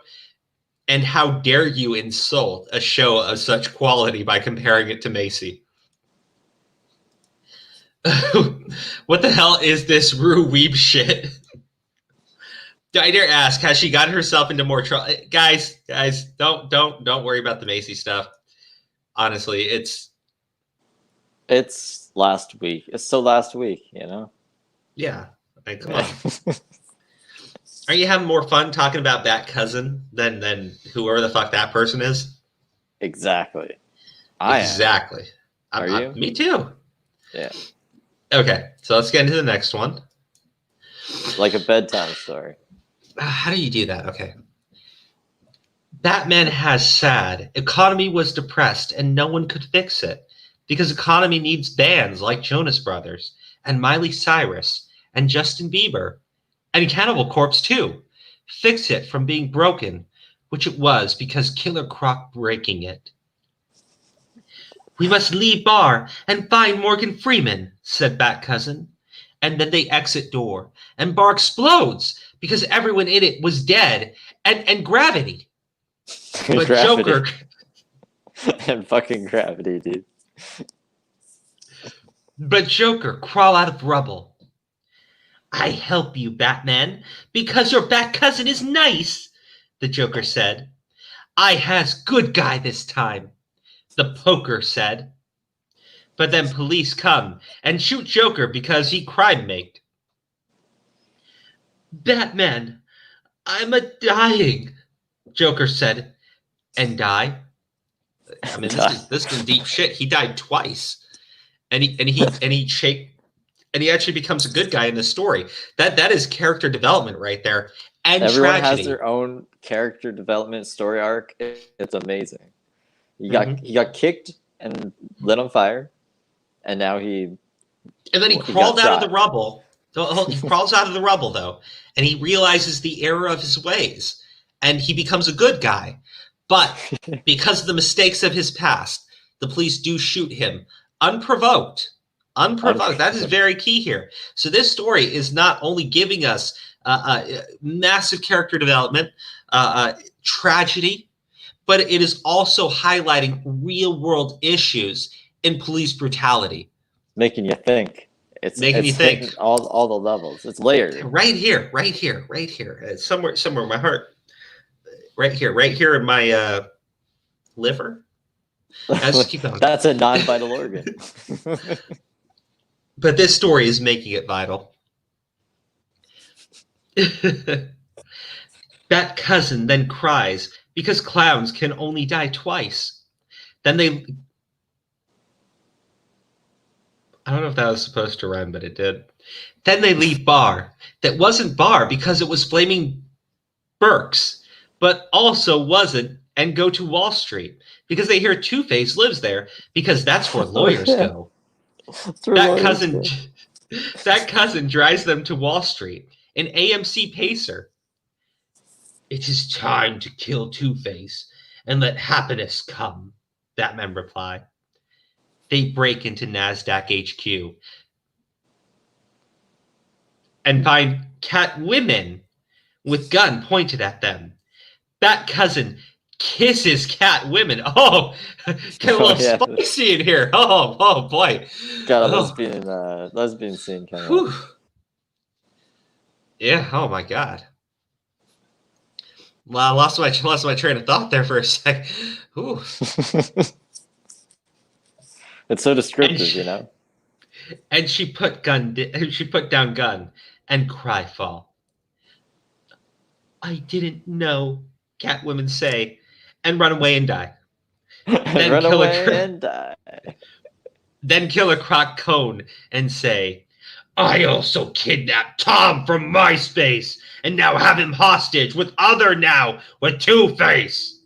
And how dare you insult a show of such quality by comparing it to Macy? What the hell is this Rue Weeb shit? I dare ask, has she gotten herself into more trouble? Guys, don't worry about the Macy stuff. Honestly, it's last week. It's still last week, Yeah. I mean, come on. Are you having more fun talking about Bat Cousin than whoever the fuck that person is? Exactly. Exactly. Are you? Me too. Yeah. Okay, so let's get into the next one. Like a bedtime story. How do you do that? Okay. Batman has sad. Economy was depressed and no one could fix it because economy needs bands like Jonas Brothers and Miley Cyrus and Justin Bieber and Cannibal Corpse too. Fix it from being broken, which it was because Killer Croc breaking it. We must leave bar and find Morgan Freeman, said Bat Cousin. And then they exit door and bar explodes because everyone in it was dead and gravity. But Gravity. Joker And fucking gravity, dude. But Joker crawl out of rubble. I help you, Batman, because your Bat Cousin is nice, the Joker said. I has good guy this time, the Poker said. But then police come and shoot Joker because he crime make. Batman, I'm a dying, Joker said. And die? I mean, this is deep shit. He died twice. And he actually becomes a good guy in the story. That is character development right there. And everyone tragedy. has their own character development story arc. It's amazing. He got kicked and lit on fire, and now he crawled out of the rubble. He crawls out of the rubble though, and he realizes the error of his ways, and he becomes a good guy. But because of the mistakes of his past, the police do shoot him unprovoked. Unprovoked. That is very key here. So this story is not only giving us massive character development, tragedy, but it is also highlighting real-world issues in police brutality. Making you think. It's making you think. All the levels. It's layered. Right here. Somewhere in my heart. Right here in my liver. Let's just keep going. That's a non-vital organ. But this story is making it vital. That cousin then cries because clowns can only die twice. Then they... I don't know if that was supposed to rhyme, but it did. Then they leave bar. That wasn't bar because it was Flaming Burke's, but also wasn't, and go to Wall Street because they hear Two-Face lives there because that's where lawyers go. That cousin drives them to Wall Street, an AMC Pacer. It is time to kill Two-Face and let happiness come, that men reply. They break into NASDAQ HQ and find cat women with gun pointed at them. That cousin kisses cat women. Oh, get a little spicy in here. Oh boy. Got a lesbian scene coming up. Yeah, oh my God. Well, I lost my train of thought there for a sec. Ooh. It's so descriptive, you know. And she put down gun and cry fall. I didn't know, Catwomen say, and run away and die. Then run away and die. Then Killer Croc Cone and say, I also kidnapped Tom from MySpace and now have him hostage with Two-Face.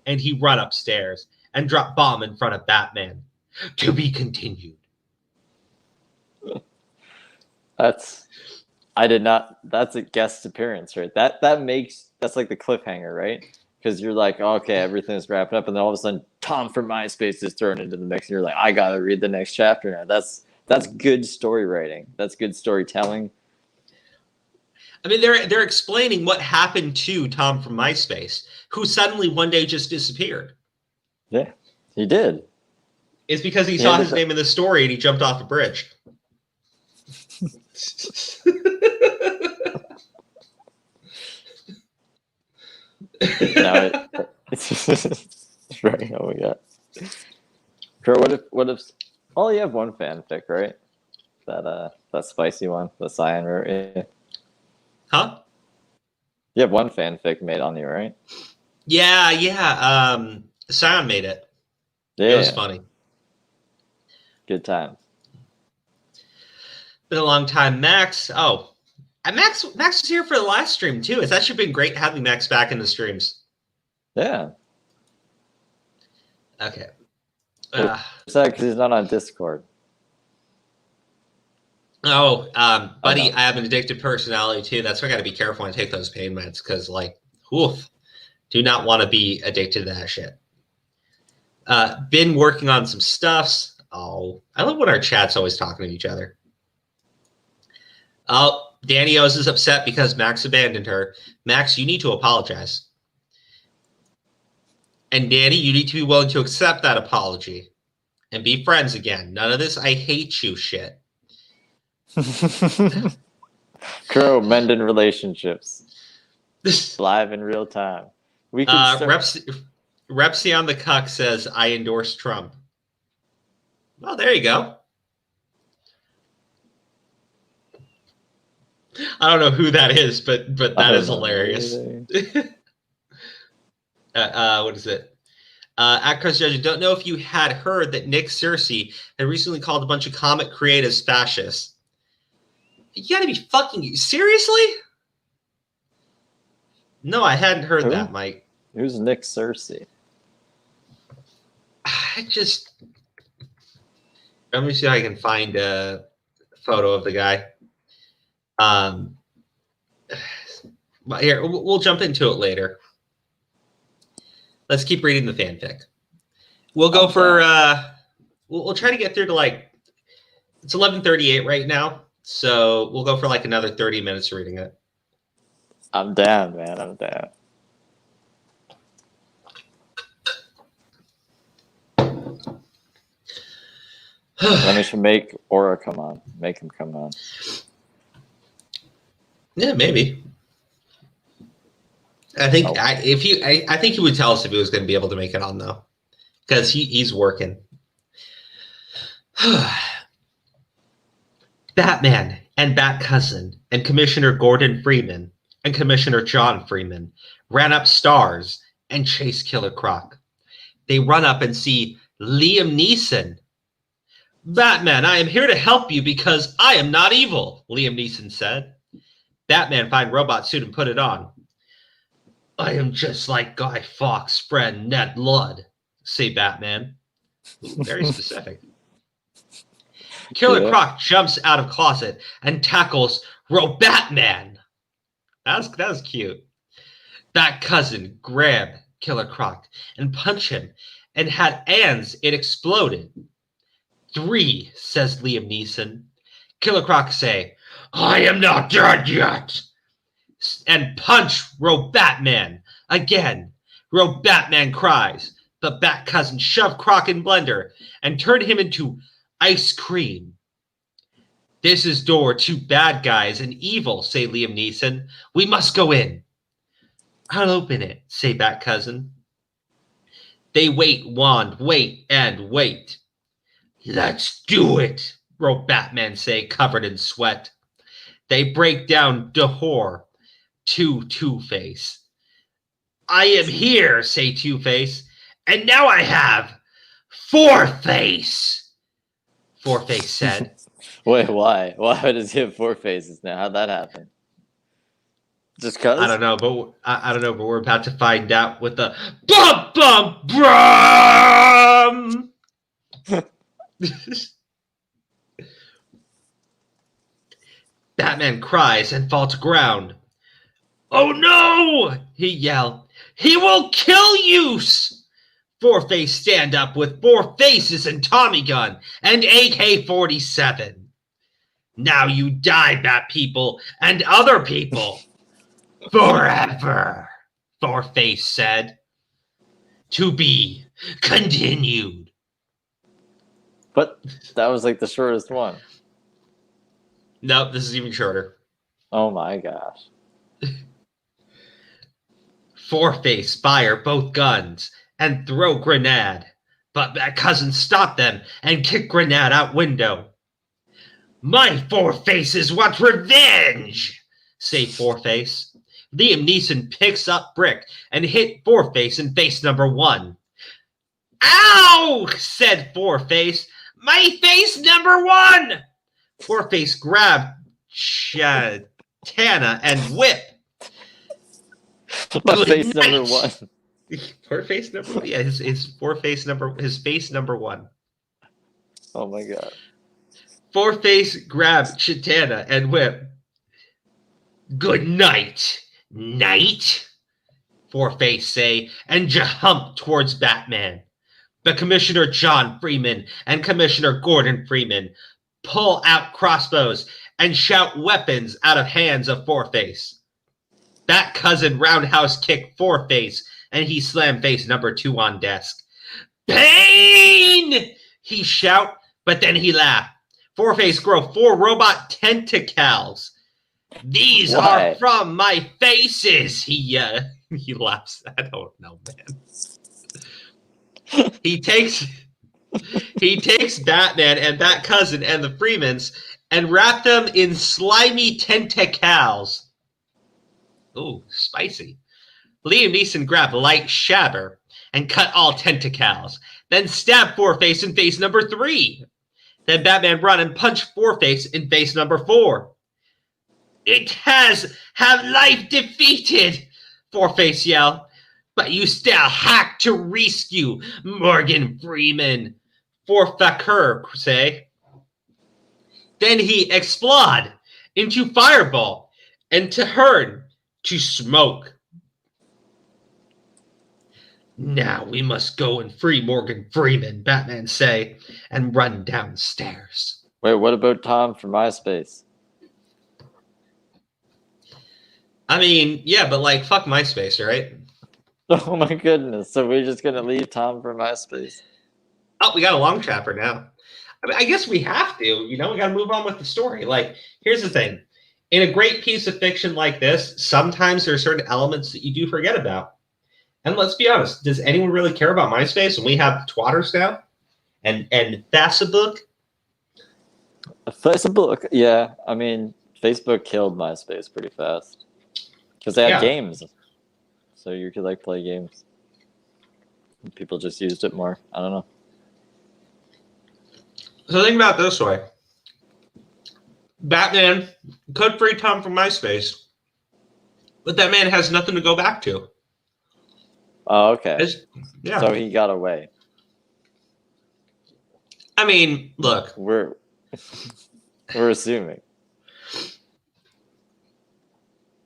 And he run upstairs and drop bomb in front of Batman. To be continued. That's a guest appearance, right? That's like the cliffhanger, right? Because you're like, oh, okay, everything's wrapping up, and then all of a sudden Tom from MySpace is thrown into the mix, and you're like, I gotta read the next chapter now. That's good story writing. That's good storytelling. I mean, they're explaining what happened to Tom from MySpace, who suddenly one day just disappeared. Yeah, he did. It's because he saw his name in the story and he jumped off a bridge. It's right. Oh my God. Kurt, what if? Oh, you have one fanfic, right? That spicy one, the Cyan wrote. Yeah. Huh? You have one fanfic made on you, right? Yeah. Cyan made it. Yeah. It was funny. Good time. Been a long time. Max. Oh, and Max was here for the last stream too. It's actually been great having Max back in the streams. Yeah. Okay. Sad because he's not on Discord. Buddy, I have an addictive personality too. That's why I got to be careful when I take those pain meds because, like, do not want to be addicted to that shit. Been working on some stuffs. Oh, I love when our chat's always talking to each other. Oh, Danny O's is upset because Max abandoned her. Max, you need to apologize. And Danny, you need to be willing to accept that apology and be friends again. None of this I hate you shit. Crow, mending relationships. Live in real time. We can Repsy on the Cuck says, I endorse Trump. Well, there you go. I don't know who that is, but that is hilarious. What is it? At Chris Judge, don't know if you had heard that Nick Searcy had recently called a bunch of comic creatives fascists. You gotta be fucking seriously? No, I hadn't heard that, Mike. Who's Nick Searcy? Let me see if I can find a photo of the guy. Here, we'll jump into it later. Let's keep reading the fanfic. We'll go for we'll try to get through to like it's 11:38 right now, so we'll go for like another 30 minutes reading it. I'm down, man. I'm down. Let me should make Aura come on. Make him come on. Yeah, maybe. I think I think he would tell us if he was going to be able to make it on though, because he's working. Batman and Bat Cousin and Commissioner Gordon Freeman and Commissioner John Freeman ran up stairs and chased Killer Croc. They run up and see Liam Neeson. Batman, I am here to help you because I am not evil, Liam Neeson said. Batman find robot suit and put it on. I am just like Guy Fawkes' friend Ned Ludd, say Batman. Very specific. Killer Croc jumps out of closet and tackles Batman. That was cute. Bat Cousin grabbed Killer Croc and punched him and had hands. It exploded. 3, says Liam Neeson. Killer Croc say, I am not dead yet. And punch Batman again. Batman cries, but Bat Cousin shoved Croc in blender and turned him into ice cream. This is door to bad guys and evil, say Liam Neeson. We must go in. I'll open it, say Bat Cousin. They wait, wait, and wait. Let's do it, Batman say, covered in sweat. They break down Dahor to Two-Face. I am here, say Two-Face, and now I have Four-Face, Four-Face said. Wait, why? Why does he have 4 faces now? How'd that happen? Just cause? I don't know, but we're about to find out with the bum brum. Batman cries and falls to ground. Oh no! He yelled. He will kill you! Four-Face stand up with 4 faces and Tommy gun and AK-47. Now you die, Bat people and other people. Forever, Four-Face said. To be continued. But that was like the shortest one. Nope, this is even shorter. Oh my gosh. Four-Face fire both guns and throw grenade, but Bat Cousin stopped them and kicked grenade out window. My Four-Faces want revenge, say Four-Face. Liam Neeson picks up brick and hit Four-Face in face number 1. Ow, said Four-Face. My face number 1. Four-Face grabbed Tana and whip. My face number 1. Four-Face number 1. Yeah, his face number 1. Oh my god. Four-Face grabbed Chitana and whip. Good night, night, Four-Face say, and jump towards Batman. But Commissioner John Freeman and Commissioner Gordon Freeman pull out crossbows and shout weapons out of hands of Four-Face. Bat Cousin roundhouse kick Four-Face, and he slammed face number 2 on desk. Pain! He shout, but then he laughed. Four-Face grow 4 robot tentacles. These are from my faces. He laughs. I don't know, man. He takes Batman and Bat Cousin and the Freemans and wrap them in slimy tentacles. Ooh, spicy. Liam Neeson grabbed light shabber and cut all tentacles, then stabbed Four-Face in face number 3. Then Batman run and punch Four-Face in face number 4. It have life defeated, Four-Face yelled. But you still have to rescue Morgan Freeman, Four-Facer say. Then he explode into fireball and to turn to smoke. Now we must go and free Morgan Freeman, Batman say, and run downstairs. Wait, what about Tom from MySpace? I mean, yeah, but like, fuck MySpace, right? Oh my goodness. So we're just gonna leave Tom from MySpace? Oh, we got a long chapter now. I mean, I guess we have to, we got to move on with the story. Like, here's the thing. In a great piece of fiction like this, sometimes there are certain elements that you do forget about. And let's be honest, does anyone really care about MySpace when we have Twatters now? And Facebook? Facebook, yeah. I mean, Facebook killed MySpace pretty fast because they had Yeah. games, so you could like play games. People just used it more. I don't know. So think about it this way. Batman could free Tom from MySpace, but that man has nothing to go back to. Oh, okay. Yeah. So he got away. I mean, look. We're assuming.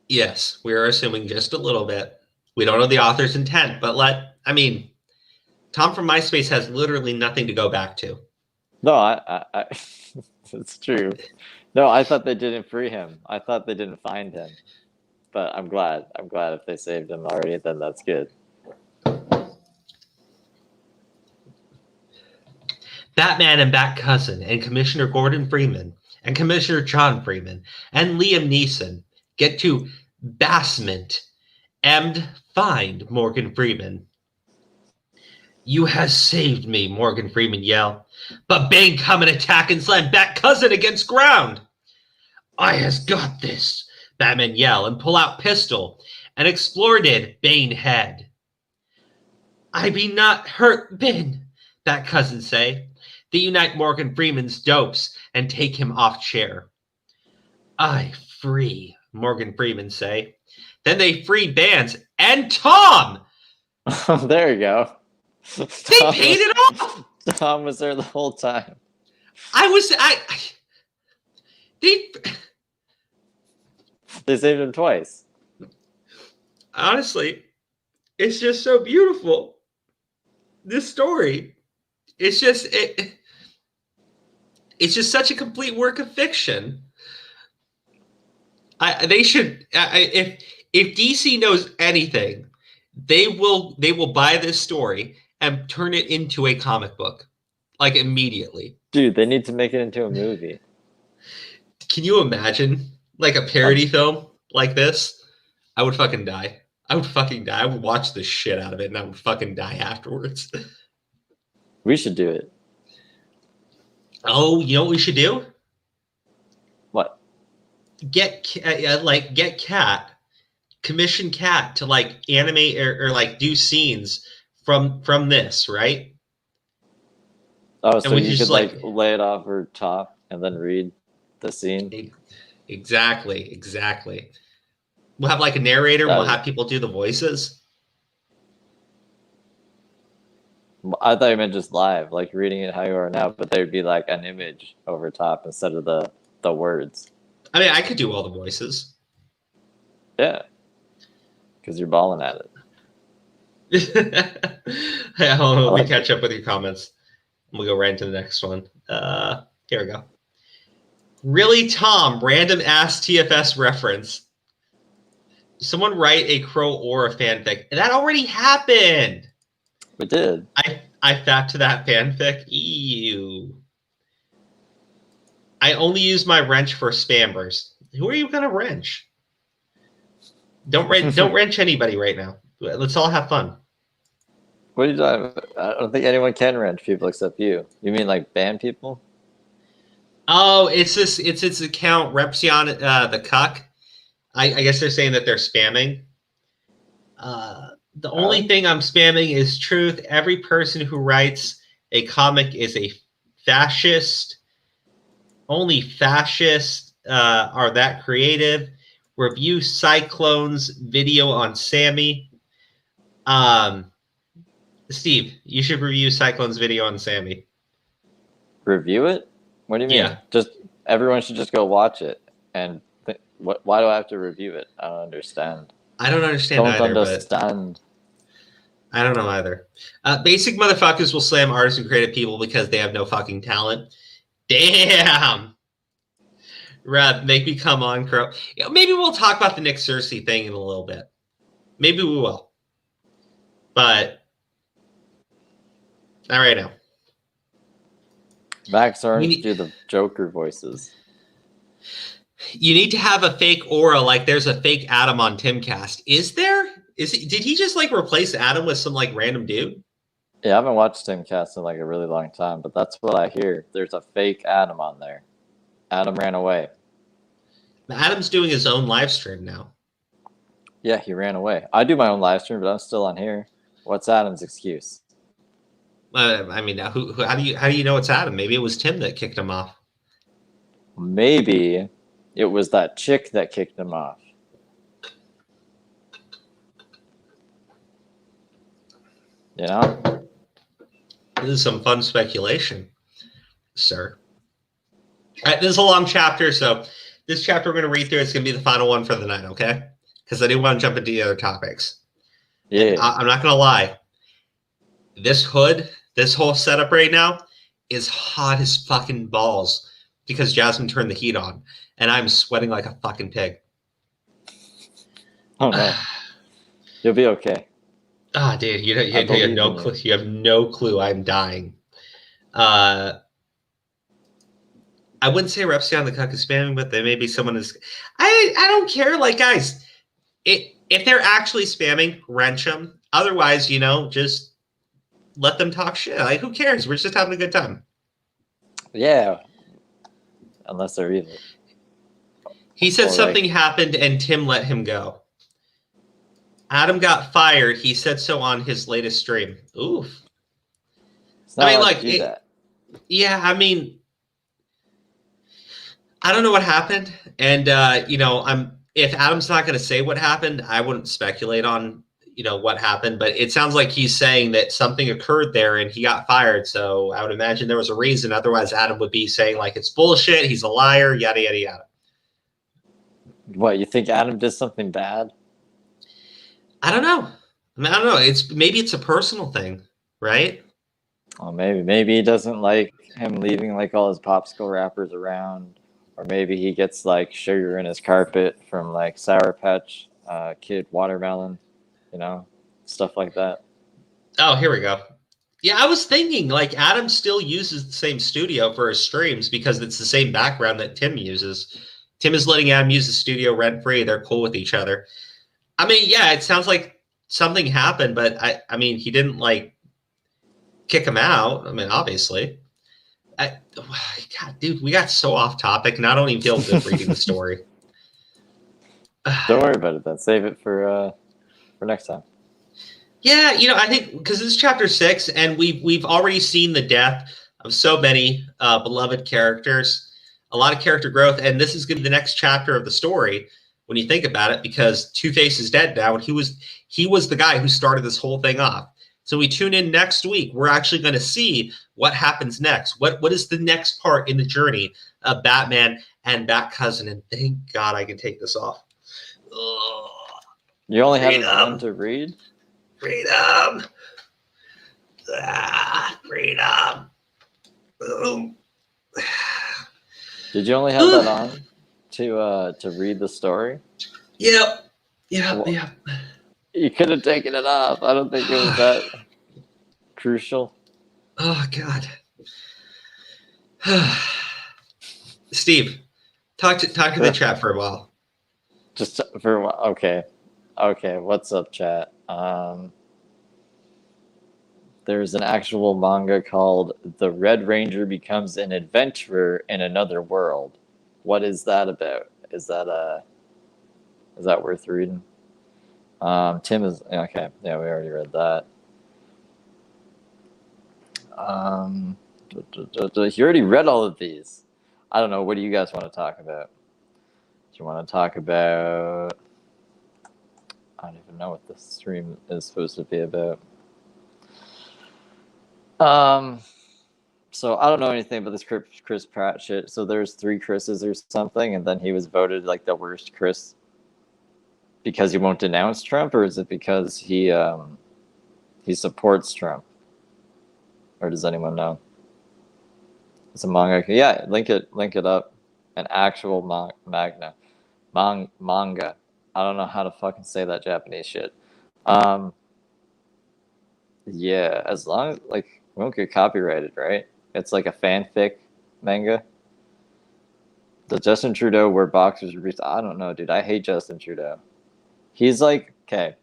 Yes, we're assuming just a little bit. We don't know the author's intent, but Tom from MySpace has literally nothing to go back to. No, I it's true. No, I thought they didn't free him. I thought they didn't find him. But I'm glad. I'm glad if they saved him already, then that's good. Batman and Bat-Cousin and Commissioner Gordon Freeman and Commissioner John Freeman and Liam Neeson get to Bassment and find Morgan Freeman. You has saved me, Morgan Freeman yell. But Bane come and attack and slam Bat-Cousin against ground. I has got this, Batman yell and pull out pistol and exploded Bane head. I be not hurt, Ben, Bat-Cousin say. They unite Morgan Freeman's dopes and take him off chair. I free, Morgan Freeman say. Then they free Bands and Tom. There you go. They paid it off. Tom was there the whole time. They saved him twice. Honestly, it's just so beautiful. This story. It's just such a complete work of fiction. If DC knows anything, they will buy this story and turn it into a comic book, like immediately. Dude, they need to make it into a movie. Can you imagine like a parody film like this? I would fucking die. I would watch the shit out of it and I would fucking die afterwards. We should do it. Oh, you know what we should do? What? Get Cat, commission Cat to like animate or like do scenes from this, right? Oh, so you could like lay it off her top and then read the scene. Exactly. We'll have like a narrator. We'll have people do the voices. I thought you meant just live, like reading it how you are now, but there'd be like an image over top instead of the words. I mean, I could do all the voices. Yeah, because you're balling at it. Let me catch up with your comments. We'll go right into the next one. Here we go. Really, Tom? Random ass TFS reference. Someone write a Crow Aura fanfic. That already happened. We did. I fact that fanfic. Ew. I only use my wrench for spammers. Who are you gonna wrench? Don't wrench anybody right now. Let's all have fun. What are you talking about? I don't think anyone can wrench people except you. You mean like ban people? Oh, it's this account, Repsion the Cuck. I guess they're saying that they're spamming. The only thing I'm spamming is truth. Every person who writes a comic is a fascist. Only fascists are that creative. Review Cyclone's video on Sammy. Steve, you should review Cyclone's video on Sammy. Review it? What do you mean? Yeah. Just everyone should just go watch it. And why do I have to review it? I don't understand. I don't understand either. But I don't know either. Basic motherfuckers will slam artists and creative people because they have no fucking talent. Damn. Rad, make me come on, Crow. Maybe we'll talk about the Nick Cersei thing in a little bit. Maybe we will. But not right now. Max Orange do the Joker voices. You need to have a fake aura, like there's a fake Adam on Timcast. Is there? Did he just like replace Adam with some like random dude? Yeah, I haven't watched Timcast in like a really long time, but that's what I hear. There's a fake Adam on there. Adam ran away. Adam's doing his own live stream now. Yeah, he ran away. I do my own live stream, but I'm still on here. What's Adam's excuse? I mean, how do you know it's Adam? Maybe it was Tim that kicked him off. Maybe it was that chick that kicked him off. You know? This is some fun speculation, sir. All right, this is a long chapter, so this chapter we're going to read through. It's going to be the final one for the night, okay? Because I do want to jump into the other topics. Yeah. I'm not going to lie. This hood, this whole setup right now is hot as fucking balls because Jasmine turned the heat on, and I'm sweating like a fucking pig. Oh, no. You'll be okay. Ah, dude, you have no clue. You have no clue. I'm dying. I wouldn't say Repsy on the cuck is spamming, but there may be someone is. I don't care. Like, guys, if they're actually spamming, wrench them. Otherwise, just let them talk shit. Like, who cares? We're just having a good time. Yeah. Unless they're evil. He said something happened and Tim let him go. Adam got fired. He said so on his latest stream. Oof. I mean, like, yeah, I mean, I don't know what happened. And, if Adam's not going to say what happened, I wouldn't speculate on, what happened. But it sounds like he's saying that something occurred there and he got fired. So I would imagine there was a reason. Otherwise, Adam would be saying, like, it's bullshit. He's a liar, yada, yada, yada. What, you think Adam did something bad? I don't know. I don't know. Maybe it's a personal thing, right? Oh, maybe he doesn't like him leaving like all his popsicle wrappers around, or maybe he gets like sugar in his carpet from like Sour Patch Kid watermelon, stuff like that. Oh, here we go. Yeah, I was thinking like Adam still uses the same studio for his streams because it's the same background that Tim uses. Tim is letting Adam use the studio rent free. They're cool with each other. I mean, yeah, it sounds like something happened, but I mean, he didn't like kick him out. I mean, obviously. God, dude, we got so off topic, and I don't even feel good reading the story. Don't worry about it then. Save it for next time. Yeah, I think because this is chapter 6, and we've already seen the death of so many beloved characters, a lot of character growth, and this is going to be the next chapter of the story. When you think about it, because Two-Face is dead now, and he was the guy who started this whole thing off. So we tune in next week. We're actually going to see what happens next. What is the next part in the journey of Batman and Bat-Cousin? And thank God I can take this off. Ugh. You only have one to read? Freedom. Freedom. Did you only have that on to read the story? Yep. You could have taken it off. I don't think it was that crucial. Oh God. Steve, talk to the chat for a while. Just for a while. Okay. What's up, chat? There's an actual manga called The Red Ranger Becomes an Adventurer in Another World. What is that about? Is that worth reading? Tim is okay. Yeah, we already read that. You already read all of these. I don't know. What do you guys want to talk about? Do you want to talk about? I don't even know what this stream is supposed to be about. So I don't know anything about this Chris Pratt shit. So there's 3 Chris's or something, and then he was voted like the worst Chris because he won't denounce Trump, or is it because he he supports Trump. Or does anyone know? It's a manga. Yeah, link it up. An actual manga. I don't know how to fucking say that Japanese shit. Yeah, as long as like we won't get copyrighted, right? It's like a fanfic manga. Does Justin Trudeau wear boxers? I don't know, dude. I hate Justin Trudeau. He's like, okay,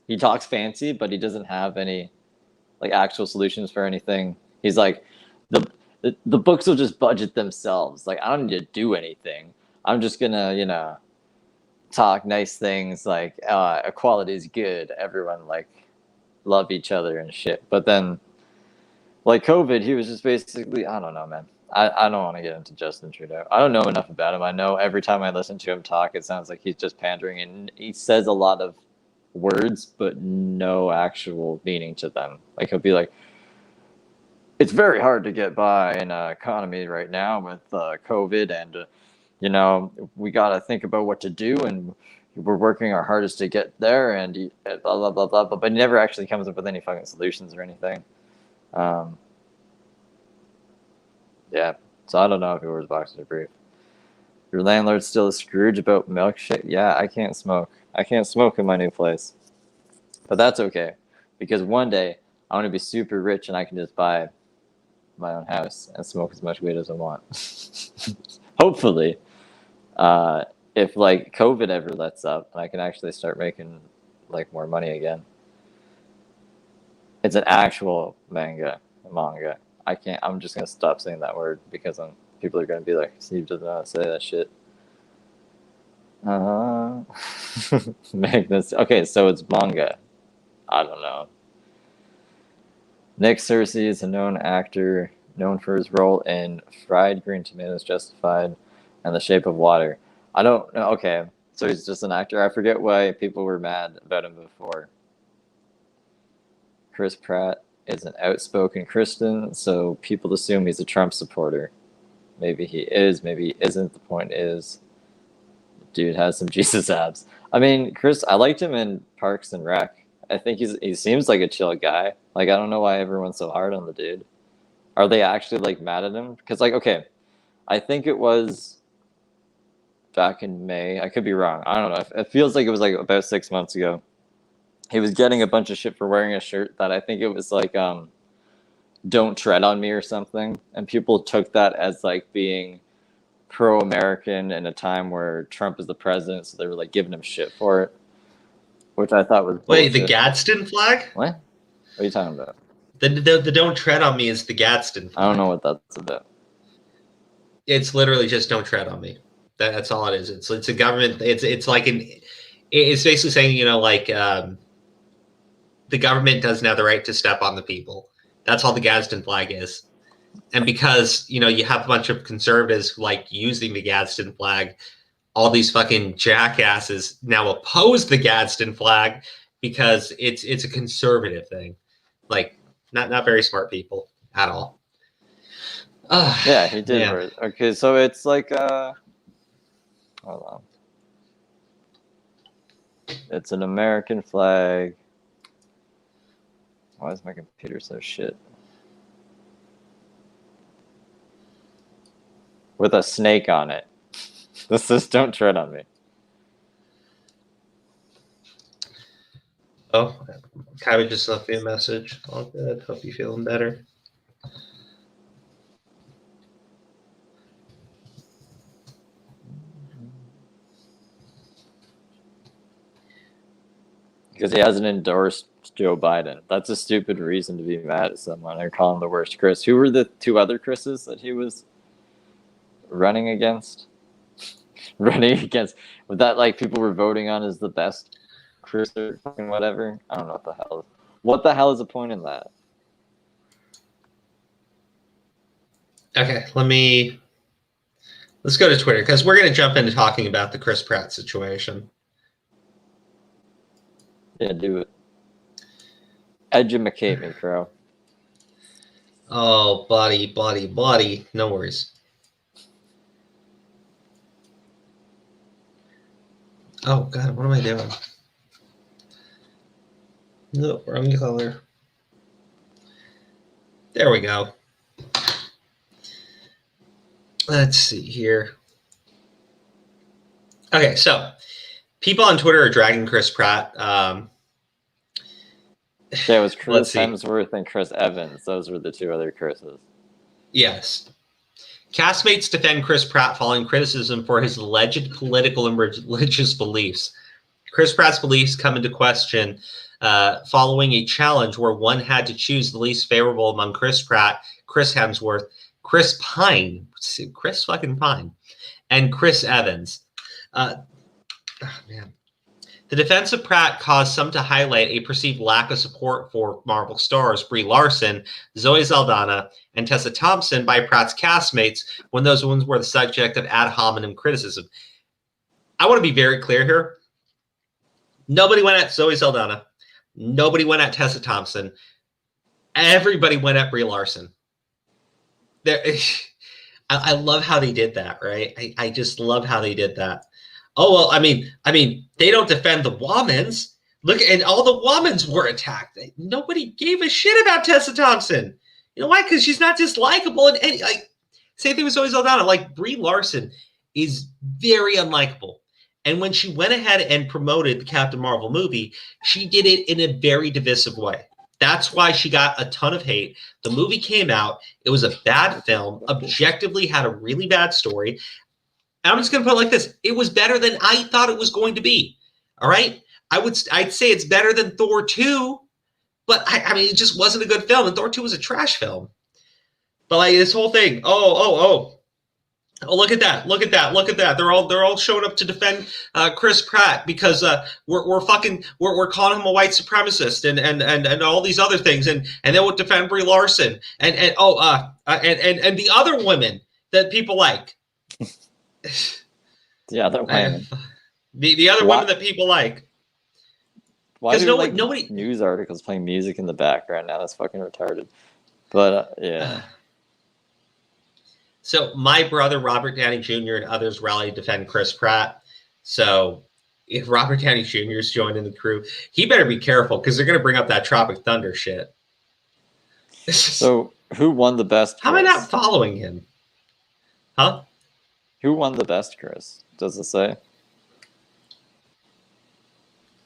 he talks fancy, but he doesn't have any like actual solutions for anything. He's like, the books will just budget themselves. Like, I don't need to do anything. I'm just gonna, talk nice things like equality is good. Everyone like love each other and shit. But then, like COVID, he was just basically, I don't know, man. I don't want to get into Justin Trudeau. I don't know enough about him. I know every time I listen to him talk, it sounds like he's just pandering, and he says a lot of words, but no actual meaning to them. Like he'll be like, "It's very hard to get by in an economy right now with COVID, and we got to think about what to do, and we're working our hardest to get there, and blah blah blah blah blah." But he never actually comes up with any fucking solutions or anything. Yeah, so I don't know if he wears boxers or brief. Your landlord's still a Scrooge about milkshake? Yeah, I can't smoke. I can't smoke in my new place. But that's okay, because one day I want to be super rich and I can just buy my own house and smoke as much weed as I want. Hopefully, if like COVID ever lets up and I can actually start making like more money again. It's an actual manga. I can't. I'm just gonna stop saying that word because people are gonna be like, Steve doesn't know how to say that shit. Magnus. Okay, so it's manga. I don't know. Nick Searcy is a known actor known for his role in Fried Green Tomatoes, Justified, and The Shape of Water. I don't know. Okay, so he's just an actor. I forget why people were mad about him before. Chris Pratt is an outspoken Christian, so people assume he's a Trump supporter. Maybe he is, maybe he isn't. The point is, the dude has some Jesus abs. I mean, Chris, I liked him in Parks and Rec. I think he seems like a chill guy. Like, I don't know why everyone's so hard on the dude. Are they actually like mad at him? Because like, okay, I think it was back in May. I could be wrong. I don't know. It feels like it was like about 6 months ago. He was getting a bunch of shit for wearing a shirt that I think it was like "Don't Tread on Me" or something, and people took that as like being pro-American in a time where Trump is the president, so they were like giving him shit for it, which I thought was Wait, bullshit. the Gadsden flag? What? What are you talking about? The "Don't Tread on Me" is the Gadsden flag. I don't know what that's about. It's literally just "Don't tread on me." That's all it is. It's a government. It's like it's basically saying the government doesn't have the right to step on the people. That's all the Gadsden flag is. And because you have a bunch of conservatives like using the Gadsden flag, all these fucking jackasses now oppose the Gadsden flag because it's a conservative thing. Like not very smart people at all. Yeah, he did. Yeah. Okay, so it's like hold on. It's an American flag. Why is my computer so shit? With a snake on it. This says "Don't tread on me." Oh, Kylie just left me a message. All good. Hope you're feeling better. Because he hasn't endorsed Joe Biden. That's a stupid reason to be mad at someone or call him the worst Chris. Who were the two other Chris's that he was running against? Running against, with that, like, people were voting on as the best Chris or fucking whatever. I don't know what the hell. What the hell is the point in that? Okay, let's go to Twitter because we're going to jump into talking about the Chris Pratt situation. Yeah, do it. Educate me, bro. Oh, buddy. No worries. Oh, God, what am I doing? No, wrong color. There we go. Let's see here. Okay, so people on Twitter are dragging Chris Pratt. Yeah, it was Chris Let's see. Hemsworth and Chris Evans. Those were the two other Chris's. Yes. Castmates defend Chris Pratt following criticism for his alleged political and religious beliefs. Chris Pratt's beliefs come into question following a challenge where one had to choose the least favorable among Chris Pratt, Chris Hemsworth, Chris Pine, Chris fucking Pine, and Chris Evans. Man. The defense of Pratt caused some to highlight a perceived lack of support for Marvel stars Brie Larson, Zoe Saldana, and Tessa Thompson by Pratt's castmates when those ones were the subject of ad hominem criticism. I want to be very clear here. Nobody went at Zoe Saldana. Nobody went at Tessa Thompson. Everybody went at Brie Larson. I love how they did that, right? I just love how they did that. Oh, well, I mean, they don't defend the Womans. Look, and all the Womans were attacked. Nobody gave a shit about Tessa Thompson. You know why? Because she's not just likable. And like, same thing with Zoe Saldana. Like, Brie Larson is very unlikable. And when she went ahead and promoted the Captain Marvel movie, she did it in a very divisive way. That's why she got a ton of hate. The movie came out. It was a bad film, objectively had a really bad story. I'm just going to put it like this. It was better than I thought it was going to be. All right? I'd say it's better than Thor 2, but I mean, it just wasn't a good film. And Thor 2 was a trash film. But like this whole thing, oh, look at that. Look at that. They're all showing up to defend Chris Pratt because we're calling him a white supremacist and all these other things and they won't defend Brie Larson and the other women that people like. The other women. The other women that people like. Why do nobody news articles playing music in the background now? That's fucking retarded. But yeah. So my brother Robert Downey Jr. and others rallied to defend Chris Pratt. So if Robert Downey Jr. is joining the crew, he better be careful because they're going to bring up that Tropic Thunder shit. So who won the best? How am I not following him? Huh? Who won the best, Chris? Does it say?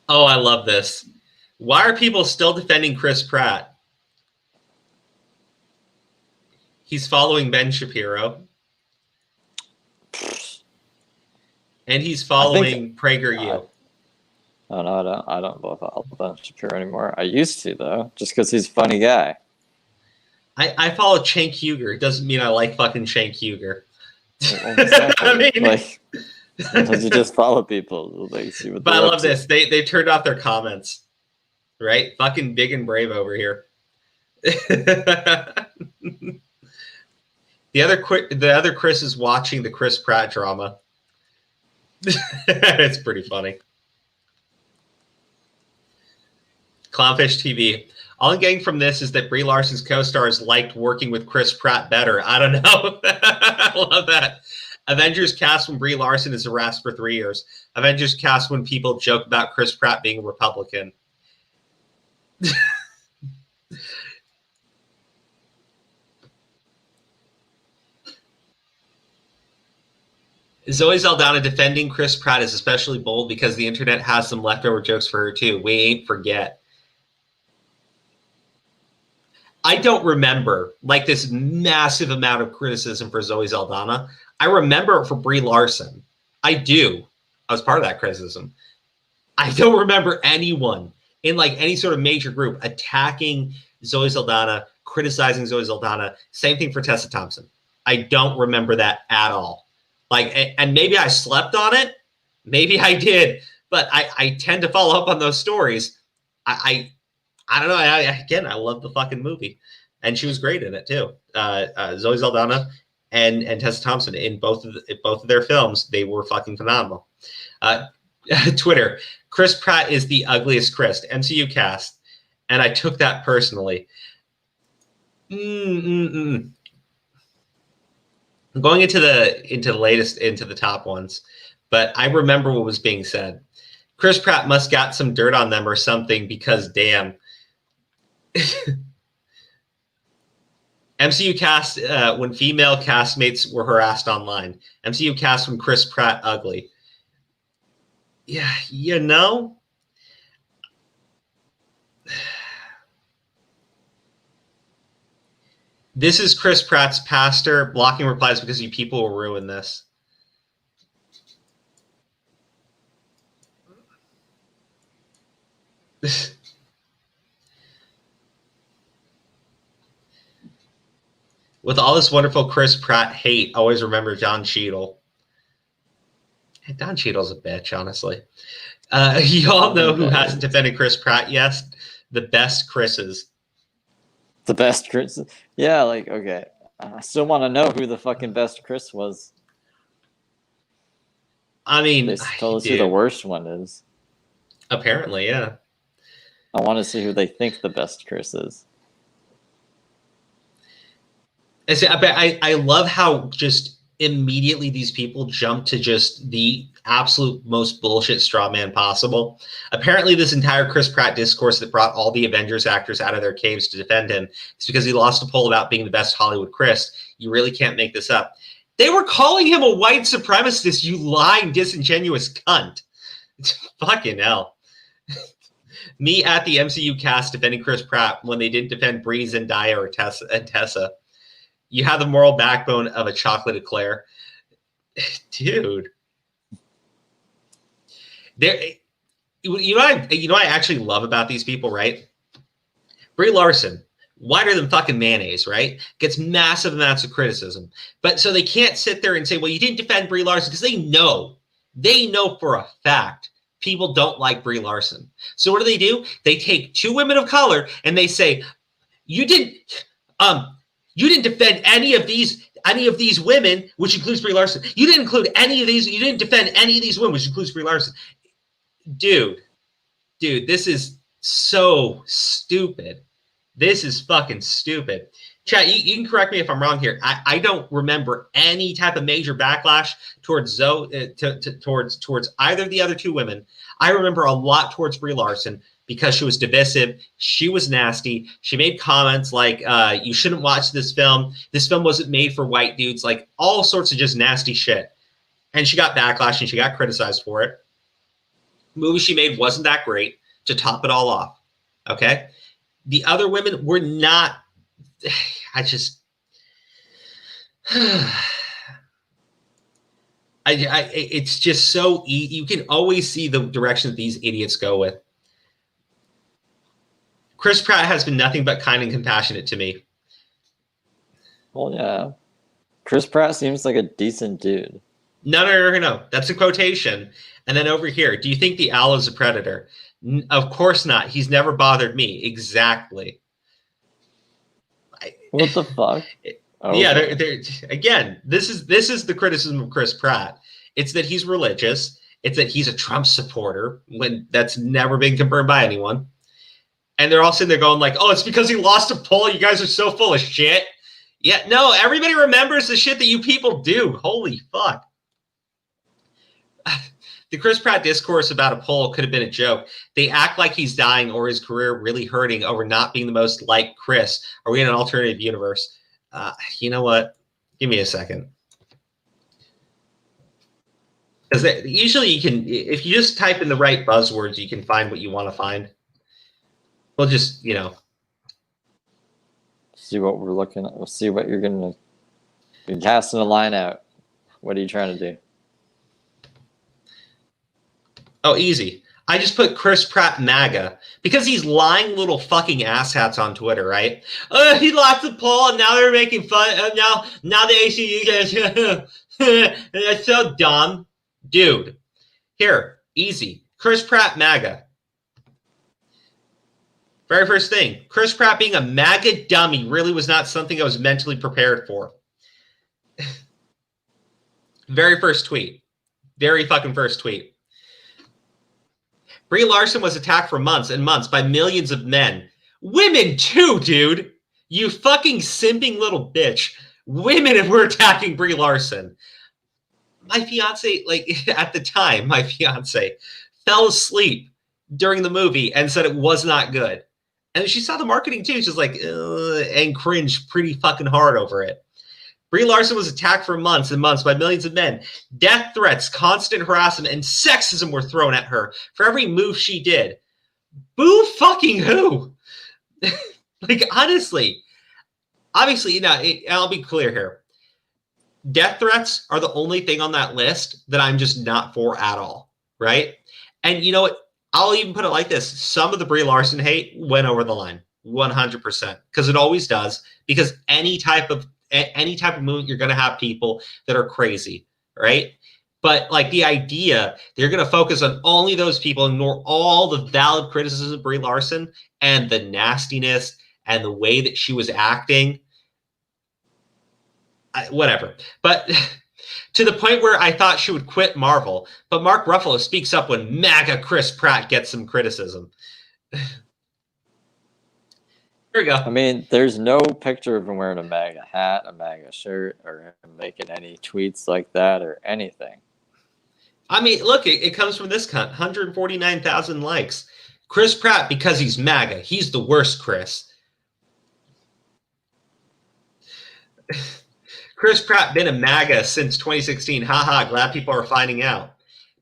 Oh, I love this. Why are people still defending Chris Pratt? He's following Ben Shapiro. And he's following PragerU. Oh no, I don't follow Ben Shapiro anymore. I used to though, just because he's a funny guy. I follow Cenk Uygur. It doesn't mean I like fucking Cenk Uygur. Exactly. I mean, like, sometimes you just follow people, like, see what. But I love this. They turned off their comments, right? Fucking big and brave over here. The other Chris is watching the Chris Pratt drama. It's pretty funny. Clownfish TV. All I'm getting from this is that Brie Larson's co-stars liked working with Chris Pratt better. I don't know. I love that. Avengers cast when Brie Larson is harassed for 3 years. Avengers cast when people joke about Chris Pratt being a Republican. Zoe Saldana defending Chris Pratt is especially bold because the internet has some leftover jokes for her too. We ain't forget. I don't remember like this massive amount of criticism for Zoe Saldana. I remember it for Brie Larson. I do. I was part of that criticism. I don't remember anyone in like any sort of major group attacking Zoe Saldana, criticizing Zoe Saldana. Same thing for Tessa Thompson. I don't remember that at all. Like, and maybe I slept on it. Maybe I did, but I tend to follow up on those stories. I don't know. Again, I love the fucking movie, and she was great in it too. Zoe Saldana and Tessa Thompson in both of their films, they were fucking phenomenal. Twitter, Chris Pratt is the ugliest Chris MCU cast, and I took that personally. I'm going into the top ones, but I remember what was being said. Chris Pratt must got some dirt on them or something because damn. MCU cast when female castmates were harassed online. MCU cast when Chris Pratt ugly. Yeah, you know. This is Chris Pratt's pastor blocking replies because you people will ruin this. With all this wonderful Chris Pratt hate, always remember Don Cheadle. Hey, Don Cheadle's a bitch, honestly. You all know who hasn't defended Chris Pratt yet? The best Chris's. The best Chris? Yeah, like, okay. I still want to know who the fucking best Chris was. I mean, they told us who the worst one is. Apparently, yeah. I want to see who they think the best Chris is. I love how just immediately these people jump to just the absolute most bullshit straw man possible. Apparently, this entire Chris Pratt discourse that brought all the Avengers actors out of their caves to defend him is because he lost a poll about being the best Hollywood Chris. You really can't make this up. They were calling him a white supremacist, you lying, disingenuous cunt. Fucking hell. Me at the MCU cast defending Chris Pratt when they didn't defend Brie, Zendaya, or Tessa. You have the moral backbone of a chocolate eclair. Dude. You know what I actually love about these people, right? Brie Larson, whiter than fucking mayonnaise, right? Gets massive amounts of criticism. But so they can't sit there and say, well, you didn't defend Brie Larson, because they know for a fact people don't like Brie Larson. So what do? They take two women of color and they say, you didn't defend any of these women, which includes Brie Larson. You didn't include any of these. You didn't defend any of these women, which includes Brie Larson. Dude, this is so stupid. This is fucking stupid. Chat, you can correct me if I'm wrong here. I don't remember any type of major backlash towards Zoe, towards either of the other two women. I remember a lot towards Brie Larson because she was divisive. She was nasty. She made comments like, you shouldn't watch this film. This film wasn't made for white dudes, like all sorts of just nasty shit. And she got backlash and she got criticized for it. The movie she made wasn't that great to top it all off. Okay? The other women were not... it's just so you can always see the direction that these idiots go with. Chris Pratt has been nothing but kind and compassionate to me. Well, yeah. Chris Pratt seems like a decent dude. No. That's a quotation. And then over here, do you think the owl is a predator? Of course not. He's never bothered me. Exactly. What the fuck? Okay. Yeah, again, this is the criticism of Chris Pratt. It's that he's religious. It's that he's a Trump supporter when that's never been confirmed by anyone. And they're all sitting there going like, oh, it's because he lost a poll. You guys are so full of shit. Yeah, no, everybody remembers the shit that you people do. Holy fuck. The Chris Pratt discourse about a poll could have been a joke. They act like he's dying or his career really hurting over not being the most like Chris. Are we in an alternative universe? You know what? Give me a second. Because usually you can, if you just type in the right buzzwords, you can find what you want to find. We'll just, see what we're looking at. We'll see what you're going to be casting a line out. What are you trying to do? Oh, easy. I just put Chris Pratt MAGA because he's lying little fucking asshats on Twitter, right? He lost the poll and now they're making fun. Now the ACU guys, that's so dumb. Dude, here, easy. Chris Pratt MAGA. Very first thing, Chris Pratt being a MAGA dummy really was not something I was mentally prepared for. Very first tweet. Very fucking first tweet. Brie Larson was attacked for months and months by millions of men. Women too, dude. You fucking simping little bitch. Women were attacking Brie Larson. My fiance, at the time, fell asleep during the movie and said it was not good. And she saw the marketing too. She's like, and cringed pretty fucking hard over it. Brie Larson was attacked for months and months by millions of men. Death threats, constant harassment, and sexism were thrown at her for every move she did. Boo fucking who? Like, honestly, obviously, I'll be clear here. Death threats are the only thing on that list that I'm just not for at all, right? And you know what? I'll even put it like this. Some of the Brie Larson hate went over the line, 100%, because it always does. Because any type of movement, you're going to have people that are crazy, right? But like the idea, they're going to focus on only those people, ignore all the valid criticisms of Brie Larson and the nastiness and the way that she was acting. Whatever. But to the point where I thought she would quit Marvel. But Mark Ruffalo speaks up when MAGA Chris Pratt gets some criticism. Here we go. I mean, there's no picture of him wearing a MAGA hat, a MAGA shirt, or him making any tweets like that or anything. I mean, look, it comes from this cunt. 149,000 likes. Chris Pratt, because he's MAGA. He's the worst, Chris. Chris Pratt been a MAGA since 2016. Haha, glad people are finding out.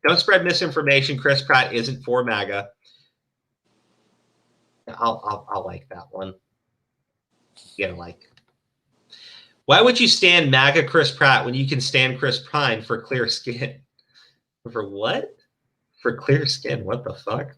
Don't spread misinformation. Chris Pratt isn't for MAGA. I'll like that one. Get a like. Why would you stand MAGA Chris Pratt when you can stand Chris Pine for clear skin? For what? For clear skin? What the fuck?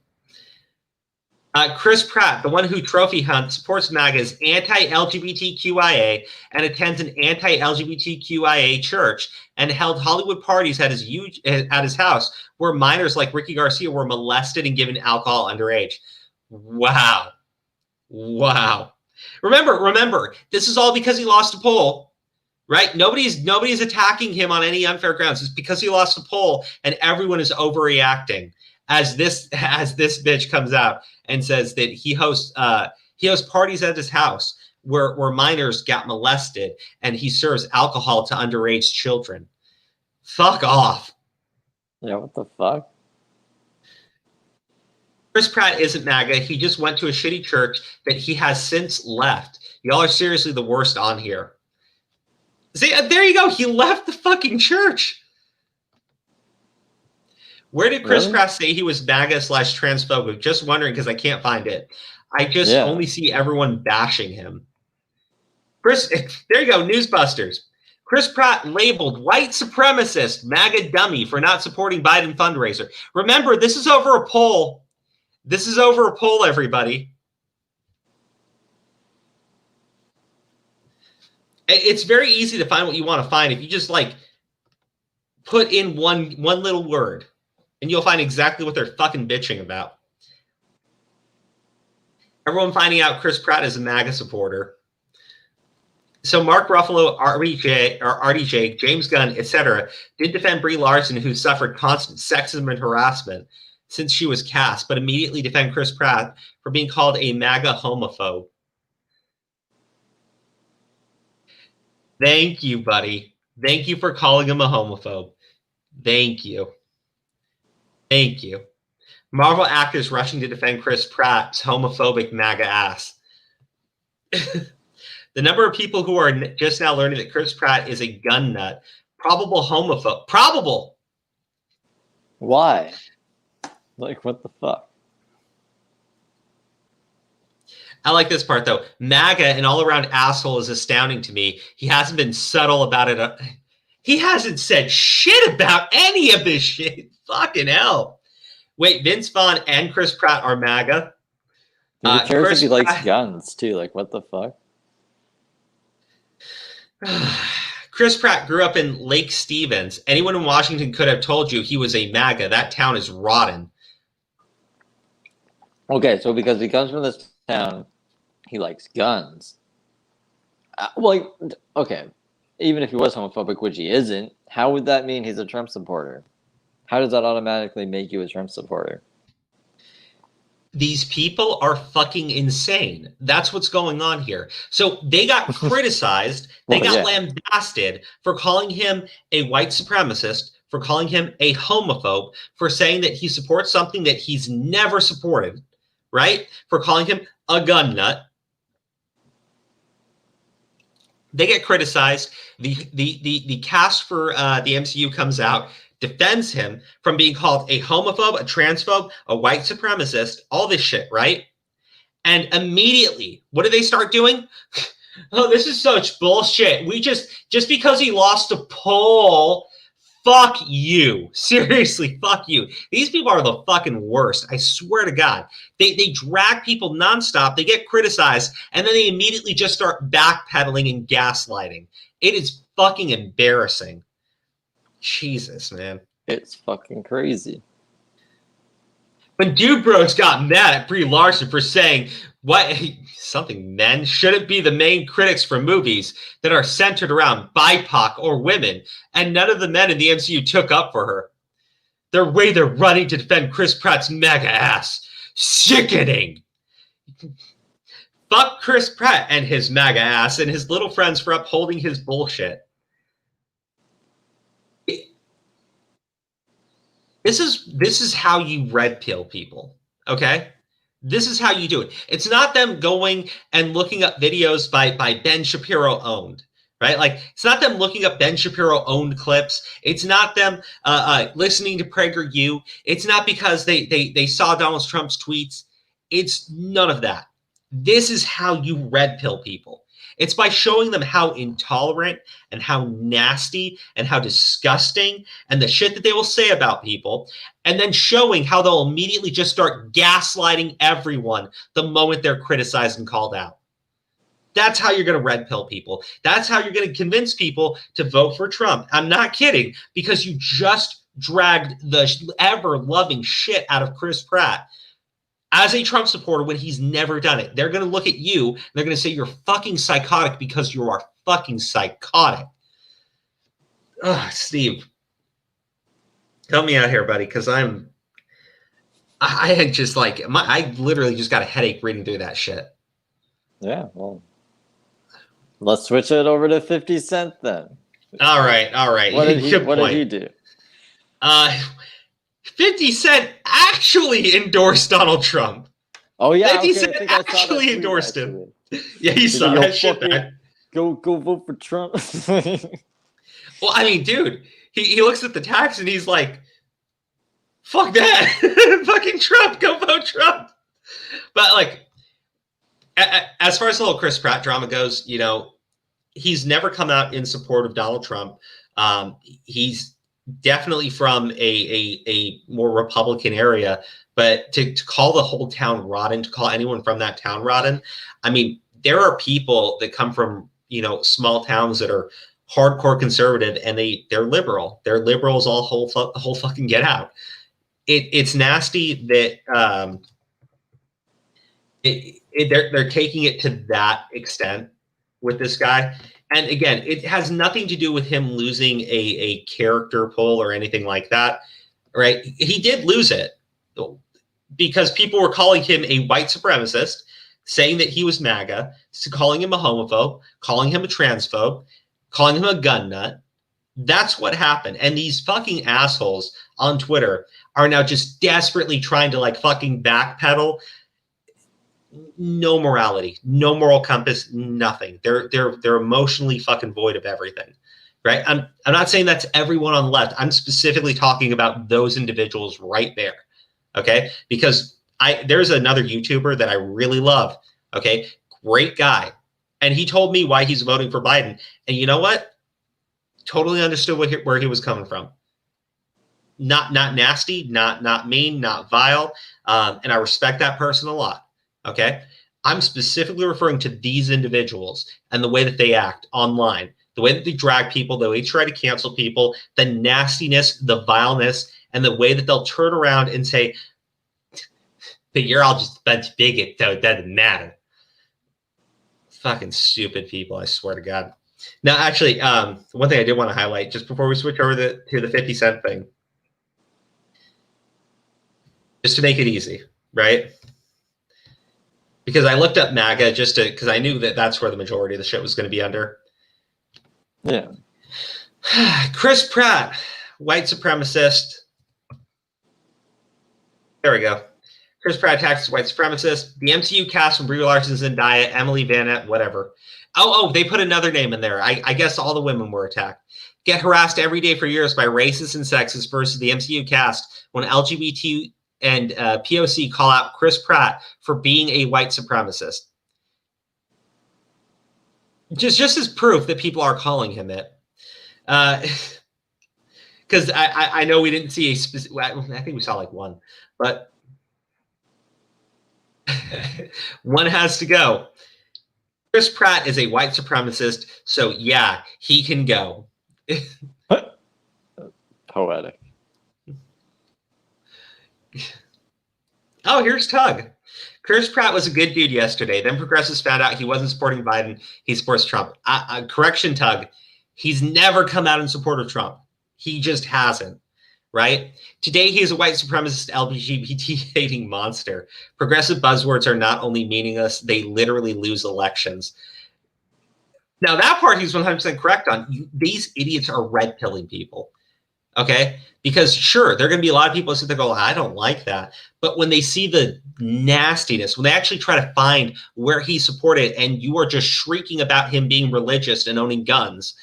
Chris Pratt, the one who trophy hunts, supports MAGA, is anti-LGBTQIA and attends an anti-LGBTQIA church and held Hollywood parties at his house where minors like Ricky Garcia were molested and given alcohol underage. Wow. Remember, this is all because he lost a poll, right? Nobody's attacking him on any unfair grounds. It's because he lost a poll and everyone is overreacting as this bitch comes out and says that he hosts parties at his house where minors got molested and he serves alcohol to underage children. Fuck off. Yeah, what the fuck? Chris Pratt isn't MAGA. He just went to a shitty church that he has since left. Y'all are seriously the worst on here. See, there you go. He left the fucking church. Where did Chris Pratt say he was MAGA/transphobic? Just wondering because I can't find it. I just only see everyone bashing him. There you go, Newsbusters. Chris Pratt labeled white supremacist MAGA dummy for not supporting Biden fundraiser. Remember, this is over a poll. Everybody. It's very easy to find what you want to find if you just like put in one little word. And you'll find exactly what they're fucking bitching about. Everyone finding out Chris Pratt is a MAGA supporter. So Mark Ruffalo, RDJ, James Gunn, etc., did defend Brie Larson, who suffered constant sexism and harassment since she was cast, but immediately defend Chris Pratt for being called a MAGA homophobe. Thank you, buddy. Thank you for calling him a homophobe. Thank you. Marvel actors rushing to defend Chris Pratt's homophobic MAGA ass. The number of people who are just now learning that Chris Pratt is a gun nut, probable homophobe. Probable. Why? Like, what the fuck? I like this part, though. MAGA, an all-around asshole, is astounding to me. He hasn't been subtle about it. He hasn't said shit about any of this shit. Fucking hell. Wait, Vince Vaughn and Chris Pratt are MAGA? Who cares if he likes guns, too? Like, what the fuck? Chris Pratt grew up in Lake Stevens. Anyone in Washington could have told you he was a MAGA. That town is rotten. Okay, so because he comes from this town, he likes guns. Okay, even if he was homophobic, which he isn't, how would that mean he's a Trump supporter? How does that automatically make you a Trump supporter? These people are fucking insane. That's what's going on here. So they got criticized. They got lambasted for calling him a white supremacist, for calling him a homophobe, for saying that he supports something that he's never supported, right? For calling him a gun nut. They get criticized. The cast for the MCU comes out, defends him from being called a homophobe, a transphobe, a white supremacist, all this shit, right? And immediately, what do they start doing? Oh, this is such bullshit. We just because he lost a poll, fuck you. Seriously, fuck you. These people are the fucking worst. I swear to God. They drag people nonstop. They get criticized, and then they immediately just start backpedaling and gaslighting. It is fucking embarrassing. Jesus, man. It's fucking crazy. When Dude Bros got mad at Brie Larson for saying something men shouldn't be the main critics for movies that are centered around BIPOC or women, and none of the men in the MCU took up for her. They're running to defend Chris Pratt's mega ass. Sickening. Fuck Chris Pratt and his mega ass and his little friends for upholding his bullshit. This is how you red pill people, okay? This is how you do it. It's not them going and looking up videos by Ben Shapiro owned, right? Like, it's not them looking up Ben Shapiro owned clips. It's not them listening to PragerU. It's not because they saw Donald Trump's tweets. It's none of that. This is how you red pill people. It's by showing them how intolerant and how nasty and how disgusting and the shit that they will say about people, and then showing how they'll immediately just start gaslighting everyone the moment they're criticized and called out. That's how you're going to red pill people. That's how you're going to convince people to vote for Trump. I'm not kidding, because you just dragged the ever-loving shit out of Chris Pratt as a Trump supporter when he's never done it. They're going to look at you and they're going to say you're fucking psychotic because you are fucking psychotic. Ugh, Steve, help me out here, buddy, because I had just like, I literally just got a headache reading through that shit. Yeah, well, let's switch it over to 50 Cent then. All right. What did he do? 50 Cent actually endorsed Donald Trump. Oh yeah, 50 Cent actually endorsed him. Yeah, you saw that shit. Go vote for Trump. Well, I mean, dude, he looks at the tax and he's like, fuck that. Fucking Trump, go vote Trump. But like, as far as the whole Chris Pratt drama goes, you know, he's never come out in support of Donald Trump. He's definitely from a more Republican area, but to call the whole town rotten, to call anyone from that town rotten, I mean, there are people that come from, you know, small towns that are hardcore conservative, and they're liberal. They're liberals all whole fucking get out. It's nasty that they're taking it to that extent with this guy. And again, it has nothing to do with him losing a character poll or anything like that, right? He did lose it because people were calling him a white supremacist, saying that he was MAGA, calling him a homophobe, calling him a transphobe, calling him a gun nut. That's what happened. And these fucking assholes on Twitter are now just desperately trying to like fucking backpedal. No morality, no moral compass, nothing. They're emotionally fucking void of everything, right? I'm not saying that's everyone on the left. I'm specifically talking about those individuals right there, okay? Because there's another YouTuber that I really love, okay? Great guy. And he told me why he's voting for Biden. And you know what? Totally understood where he was coming from. Not nasty, not mean, not vile. And I respect that person a lot. Okay, I'm specifically referring to these individuals and the way that they act online, the way that they drag people, the way they try to cancel people, the nastiness, the vileness, and the way that they'll turn around and say, but you're all just a bunch of bigots, so it doesn't matter. Fucking stupid people, I swear to God. Now, actually, one thing I did want to highlight just before we switch over to the 50 Cent thing, just to make it easy, right? Because I looked up MAGA because I knew that that's where the majority of the shit was going to be under. Yeah. Chris Pratt white supremacist. There we go. Chris Pratt attacks as white supremacist. The MCU cast from Brie Larson, Zendaya, Emily Vanette, whatever. Oh, they put another name in there. I guess all the women were attacked. Get harassed every day for years by racists and sexists versus the MCU cast when LGBT and POC call out Chris Pratt for being a white supremacist. Just as proof that people are calling him it. Because I know we didn't see a specific, I think we saw like one, but one has to go. Chris Pratt is a white supremacist, so yeah, he can go. Poetic. Oh, here's Tug. Chris Pratt was a good dude yesterday. Then progressives found out he wasn't supporting Biden. He supports Trump. Correction, Tug. He's never come out in support of Trump. He just hasn't, right? Today, he is a white supremacist, LGBT-hating monster. Progressive buzzwords are not only meaningless, they literally lose elections. Now, that part he's 100% correct on. These idiots are red-pilling people, okay? Because, sure, there are going to be a lot of people who sit there and go, I don't like that. But when they see the nastiness, when they actually try to find where he supported and you are just shrieking about him being religious and owning guns,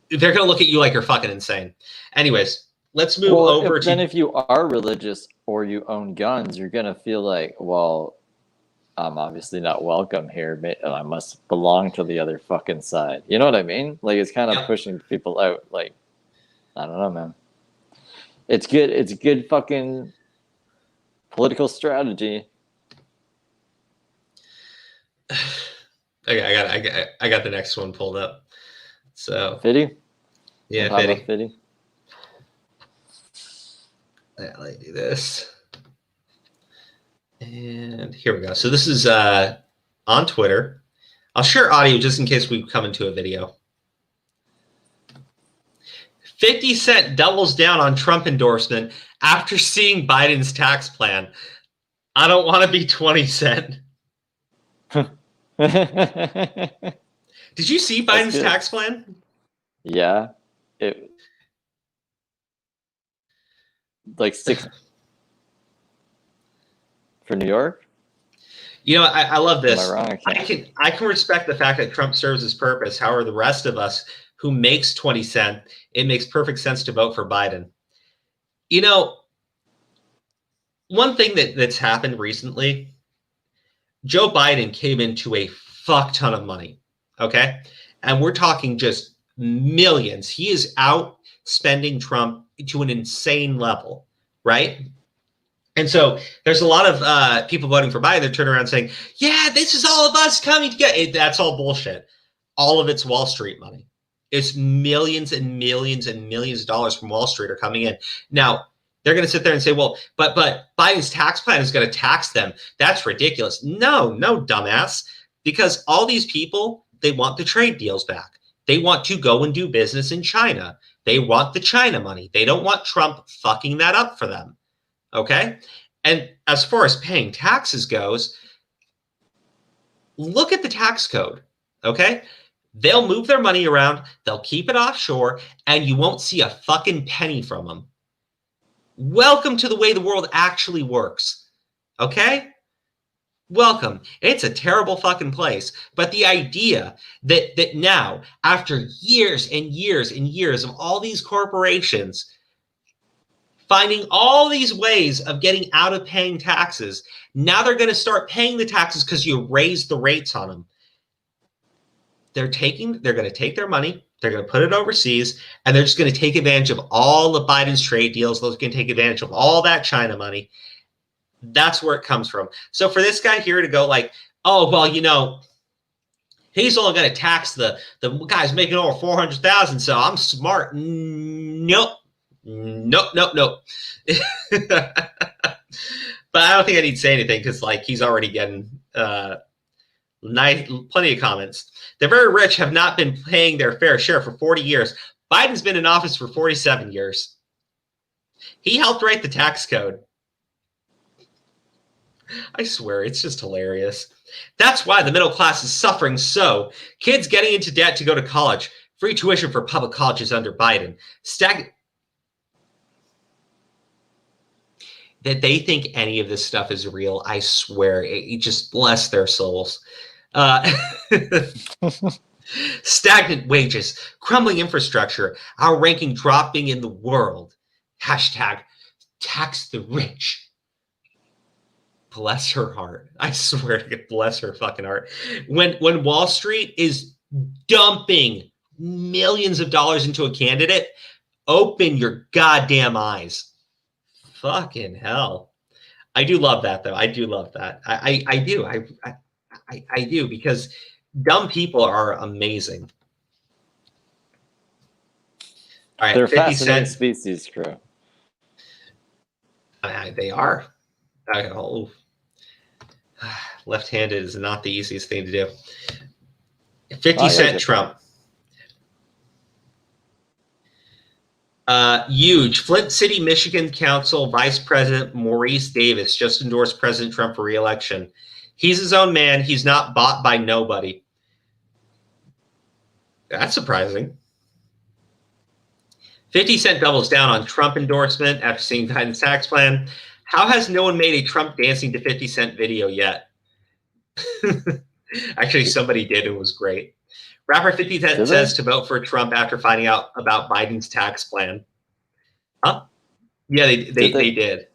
they're going to look at you like you're fucking insane. Anyways, let's move over to... Then if you are religious or you own guns, you're going to feel like, well, I'm obviously not welcome here. I must belong to the other fucking side. You know what I mean? Like, it's kind of pushing people out. Like, I don't know, man. It's good. It's good fucking political strategy. Okay, I got the next one pulled up. So Fitty? Yeah, Fitty. Fitty. Yeah, let me do this. And here we go. So this is on Twitter. I'll share audio just in case we come into a video. 50 Cent doubles down on Trump endorsement after seeing Biden's tax plan. I don't want to be 20 Cent. Did you see Biden's tax plan? Yeah. It like 6 for New York. You know, I love this. Am I wrong? I can respect the fact that Trump serves his purpose. However, the rest of us who makes 20 cent, it makes perfect sense to vote for Biden. You know, one thing that's happened recently, Joe Biden came into a fuck ton of money, okay? And we're talking just millions. He is out spending Trump to an insane level, right? And so there's a lot of people voting for Biden that turn around saying, yeah, this is all of us coming together. That's all bullshit. All of it's Wall Street money. It's millions and millions and millions of dollars from Wall Street are coming in. Now, they're going to sit there and say, well, but Biden's tax plan is going to tax them. That's ridiculous. No, dumbass. Because all these people, they want the trade deals back. They want to go and do business in China. They want the China money. They don't want Trump fucking that up for them. Okay? And as far as paying taxes goes, look at the tax code. Okay? They'll move their money around. They'll keep it offshore, and you won't see a fucking penny from them. Welcome to the way the world actually works. Okay? Welcome. It's a terrible fucking place. But the idea that now, after years and years and years of all these corporations finding all these ways of getting out of paying taxes, now they're going to start paying the taxes because you raised the rates on them. They're going to take their money, they're going to put it overseas, and they're just going to take advantage of all the Biden's trade deals. They're going to take advantage of all that China money. That's where it comes from. So for this guy here to go like, oh, well, you know, he's only going to tax the guys making over 400,000, so I'm smart. Nope. But I don't think I need to say anything because, like, he's already getting plenty of comments. The very rich have not been paying their fair share for 40 years. Biden's been in office for 47 years. He helped write the tax code. I swear, it's just hilarious. That's why the middle class is suffering so. Kids getting into debt to go to college. Free tuition for public colleges under Biden. that they think any of this stuff is real. I swear, it just bless their souls. Stagnant wages, crumbling infrastructure, our ranking dropping in the world. Hashtag tax the rich. Bless her heart. I swear to God, bless her fucking heart. When Wall Street is dumping millions of dollars into a candidate, open your goddamn eyes. Fucking hell. I do love that, though. I do love that. I do. I do, because dumb people are amazing. All right, They're a 50 fascinating Cent. species, crew. They are. Oh. Left-handed is not the easiest thing to do. 50 Cent Trump. Huge. Flint City, Michigan Council Vice President Maurice Davis just endorsed President Trump for re-election. He's his own man. He's not bought by nobody. That's surprising. 50 Cent doubles down on Trump endorsement after seeing Biden's tax plan. How has no one made a Trump dancing to 50 Cent video yet? Actually, somebody did. It was great. Rapper 50 Cent says to vote for Trump after finding out about Biden's tax plan. Huh? Yeah, they did.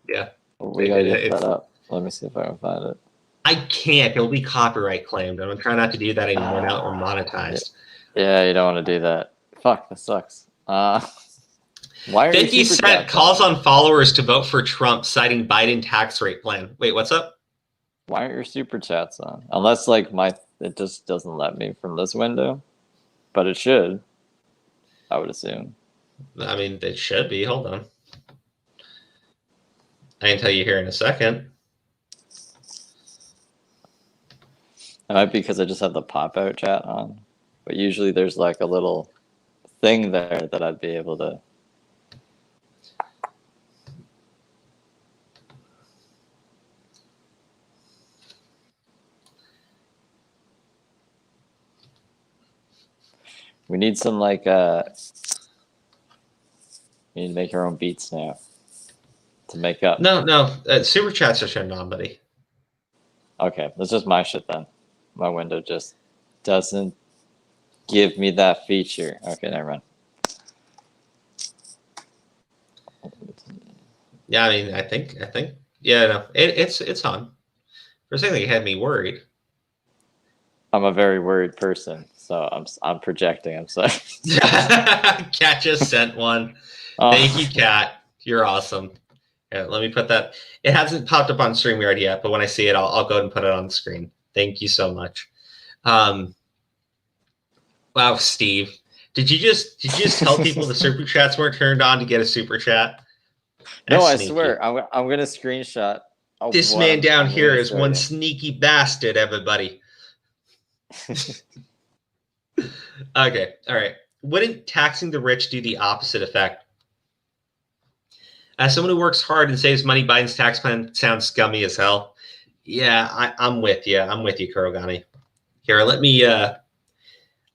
Yeah. We gotta get that up. Let me see if I can find it. I can't. It'll be copyright claimed. I'm gonna try not to do that anymore now that we're monetized. Yeah, you don't want to do that. Fuck, that sucks. Why are 50 Cent calls on followers to vote for Trump, citing Biden tax rate plan. Wait, what's up? Why aren't your super chats on? Unless like it just doesn't let me from this window, but it should. I would assume. I mean, it should be. Hold on. I can tell you here in a second. It might be because I just have the pop-out chat on. But usually there's like a little thing there that I'd be able to. We need some like we need to make our own beats now to make up. No, super chats are turned on, buddy. Okay, that's just my shit then. My window just doesn't give me that feature. Okay, never mind. Yeah, I mean, I think, yeah, no, it's on. For a second, it had me worried. I'm a very worried person, so I'm projecting. I'm sorry. Cat just sent one. Thank you, Cat. You're awesome. Yeah, let me put that. It hasn't popped up on StreamYard yet, but when I see it, I'll go ahead and put it on the screen. Thank you so much. Wow, Steve, did you just tell people the super chats weren't turned on to get a super chat? No, I swear, I'm gonna screenshot. This man down here is one sneaky bastard, everybody. Okay, all right. Wouldn't taxing the rich do the opposite effect? As someone who works hard and saves money, Biden's tax plan sounds scummy as hell. Yeah, I'm with you. I'm with you, Kurogani. Here, let me. I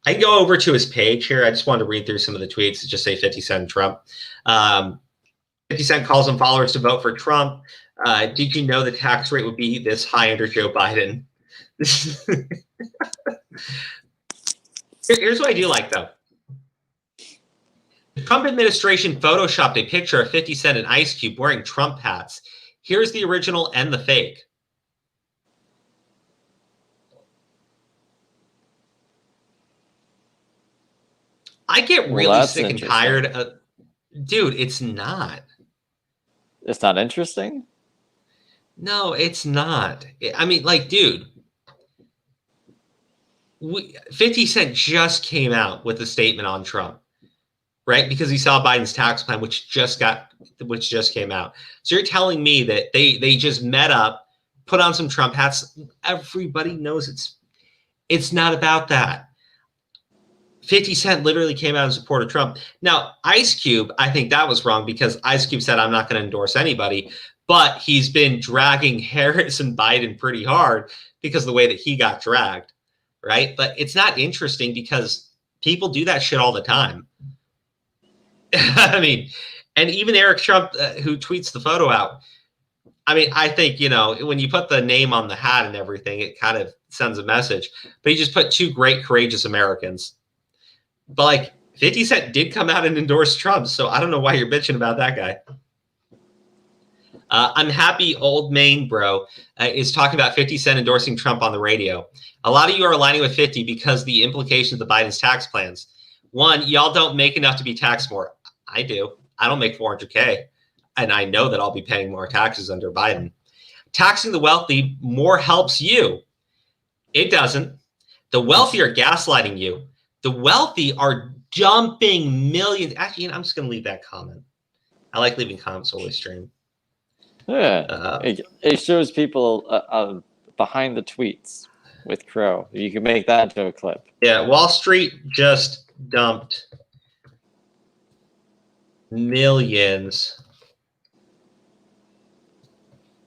can go over to his page here. I just wanted to read through some of the tweets that just say 50 Cent Trump. 50 Cent calls on followers to vote for Trump. Did you know the tax rate would be this high under Joe Biden? Here's what I do like, though. The Trump administration photoshopped a picture of 50 Cent and Ice Cube wearing Trump hats. Here's the original and the fake. I get really sick and tired of... Dude, it's not. It's not interesting? No, it's not. I mean, like, dude, 50 Cent just came out with a statement on Trump, right? Because he saw Biden's tax plan, which just came out. So you're telling me that they just met up, put on some Trump hats. Everybody knows it's not about that. 50 Cent literally came out in support of Trump. Now, Ice Cube, I think that was wrong because Ice Cube said, I'm not going to endorse anybody. But he's been dragging Harris and Biden pretty hard because of the way that he got dragged, right? But it's not interesting because people do that shit all the time. I mean, and even Eric Trump, who tweets the photo out, I mean, I think, when you put the name on the hat and everything, it kind of sends a message. But he just put two great, courageous Americans. But like 50 Cent did come out and endorse Trump, so I don't know why you're bitching about that guy. Unhappy Old Main Bro is talking about 50 Cent endorsing Trump on the radio. A lot of you are aligning with 50 because the implications of Biden's tax plans. One, y'all don't make enough to be taxed more. I do. I don't make 400K, and I know that I'll be paying more taxes under Biden. Taxing the wealthy more helps you. It doesn't. The wealthy are gaslighting you. The wealthy are dumping millions. Actually, I'm just going to leave that comment. I like leaving comments all the stream. Yeah, it shows people behind the tweets with Crow. You can make that into a clip. Yeah, Wall Street just dumped millions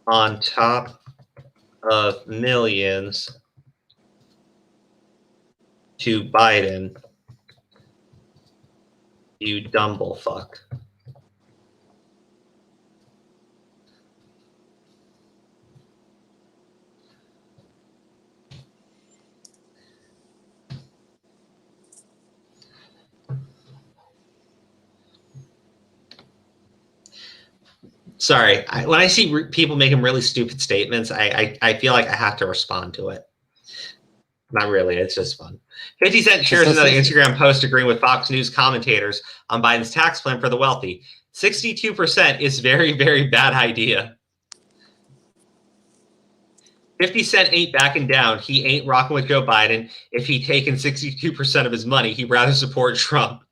on top of millions to Biden. You dumblefuck. Sorry, when I see people making really stupid statements, I feel like I have to respond to it. Not really, it's just fun. 50 Cent shares another Instagram post agreeing with Fox News commentators on Biden's tax plan for the wealthy. 62% is very, very bad idea. 50 Cent ain't backing down. He ain't rocking with Joe Biden. If he'd taken 62% of his money, he'd rather support Trump.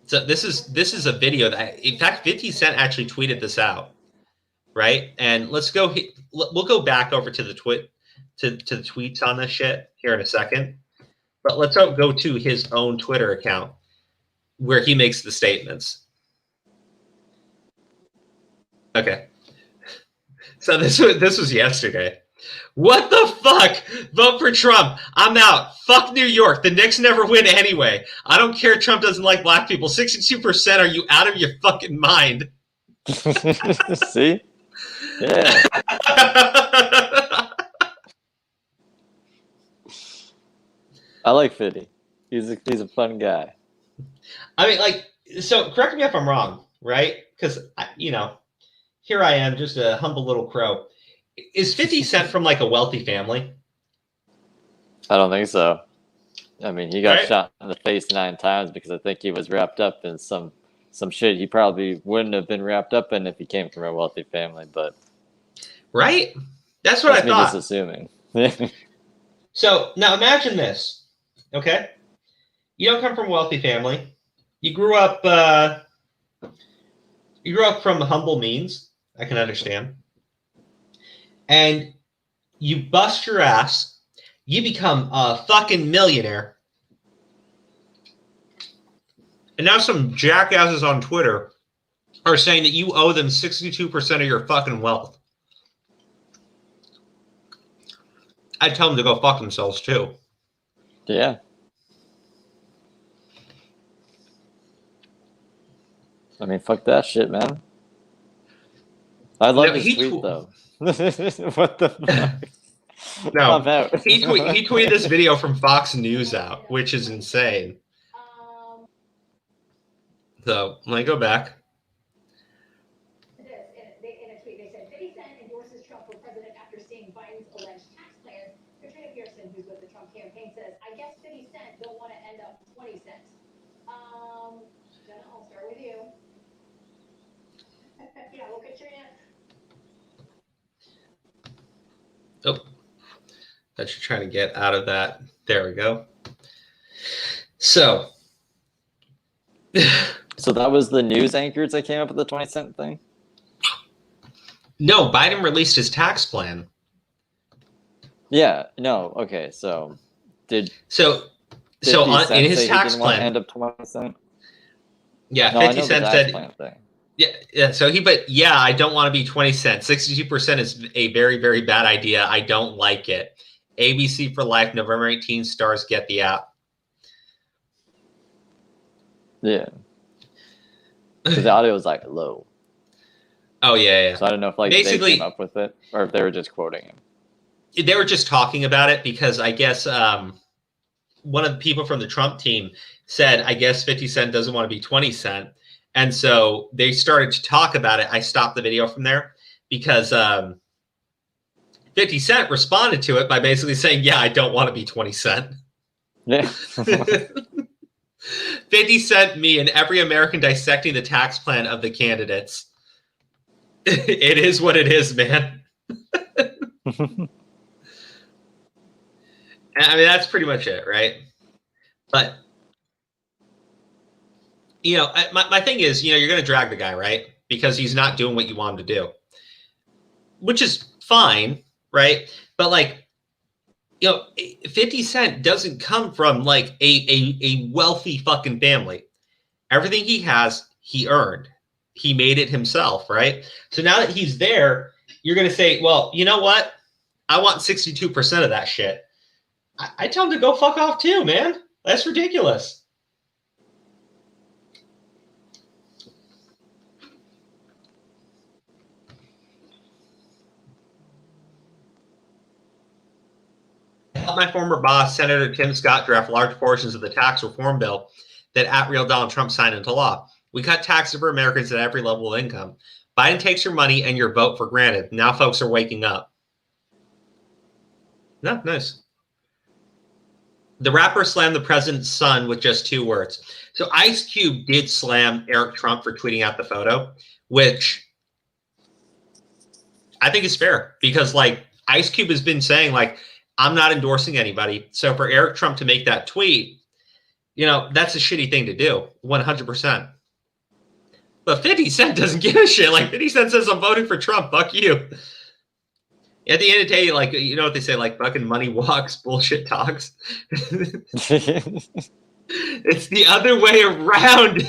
So this is a video that, in fact, 50 Cent actually tweeted this out, right? And we'll go back over to the tweets on this shit here in a second. But let's go to his own Twitter account where he makes the statements. Okay. So this was yesterday. What the fuck? Vote for Trump. I'm out. Fuck New York. The Knicks never win anyway. I don't care. Trump doesn't like black people. 62%. Are you out of your fucking mind? See? Yeah. I like 50. He's a fun guy. I mean, so correct me if I'm wrong, right? Because, here I am, just a humble little crow. Is 50 Cent from like a wealthy family? I don't think so. I mean, he got shot in the face 9 times because I think he was wrapped up in some shit he probably wouldn't have been wrapped up in if he came from a wealthy family. But right, that's what I thought. Just assuming. So now imagine this, okay? You don't come from a wealthy family. You grew up from humble means. I can understand. And you bust your ass. You become a fucking millionaire. And now some jackasses on Twitter are saying that you owe them 62% of your fucking wealth. I'd tell them to go fuck themselves too. Yeah. I mean, fuck that shit, man. I love his tweet, though. What the fuck? No, he tweeted this video from Fox News out, which is insane. So, let me go back. In a tweet, they said 50 Cent endorses Trump for president after seeing Biden's alleged tax plans. Katrina Pearson, who's with the Trump campaign, says, I guess 50 Cent don't want to end up 20 cents. Jenna, I'll start with you. Yeah, well, Katrina. Oh, that you're trying to get out of that. There we go. So. So that was the news anchors that came up with the 20 cent thing? No, Biden released his tax plan. Yeah, no, okay, so in his tax plan end up 20 cent? Yeah, 50 Cent said Yeah, so I don't want to be 20 cents. 62% is a very, very bad idea. I don't like it. ABC for life, November 18th, stars, get the app. Yeah. Because the audio was like low. Oh yeah. So I don't know if like Basically, they came up with it or if they were just quoting him. They were just talking about it because I guess one of the people from the Trump team said, I guess 50 Cent doesn't want to be 20 Cent. And so they started to talk about it. I stopped the video from there because 50 Cent responded to it by basically saying, yeah, I don't want to be 20 Cent. Yeah. 50 Cent, me, and every American dissecting the tax plan of the candidates. It is what it is, man. I mean, that's pretty much it, right? But, you know, my thing is, you know, you're going to drag the guy, right? Because he's not doing what you want him to do, which is fine, right? But, like, you know, 50 Cent doesn't come from, like, a wealthy fucking family. Everything he has, he earned. He made it himself, right? So now that he's there, you're going to say, well, you know what? I want 62% of that shit. I tell him to go fuck off too, man. That's ridiculous. I helped my former boss, Senator Tim Scott, draft large portions of the tax reform bill that at-real Donald Trump signed into law. We cut taxes for Americans at every level of income. Biden takes your money and your vote for granted. Now folks are waking up. No, nice. The rapper slammed the president's son with just 2 words. So Ice Cube did slam Eric Trump for tweeting out the photo, which I think is fair because, like, Ice Cube has been saying, like, I'm not endorsing anybody. So for Eric Trump to make that tweet, you know, that's a shitty thing to do, 100%. But 50 Cent doesn't give a shit. Like, 50 Cent says, I'm voting for Trump. Fuck you. At the end of the day, like, you know what they say, like, fucking money walks, bullshit talks. It's the other way around.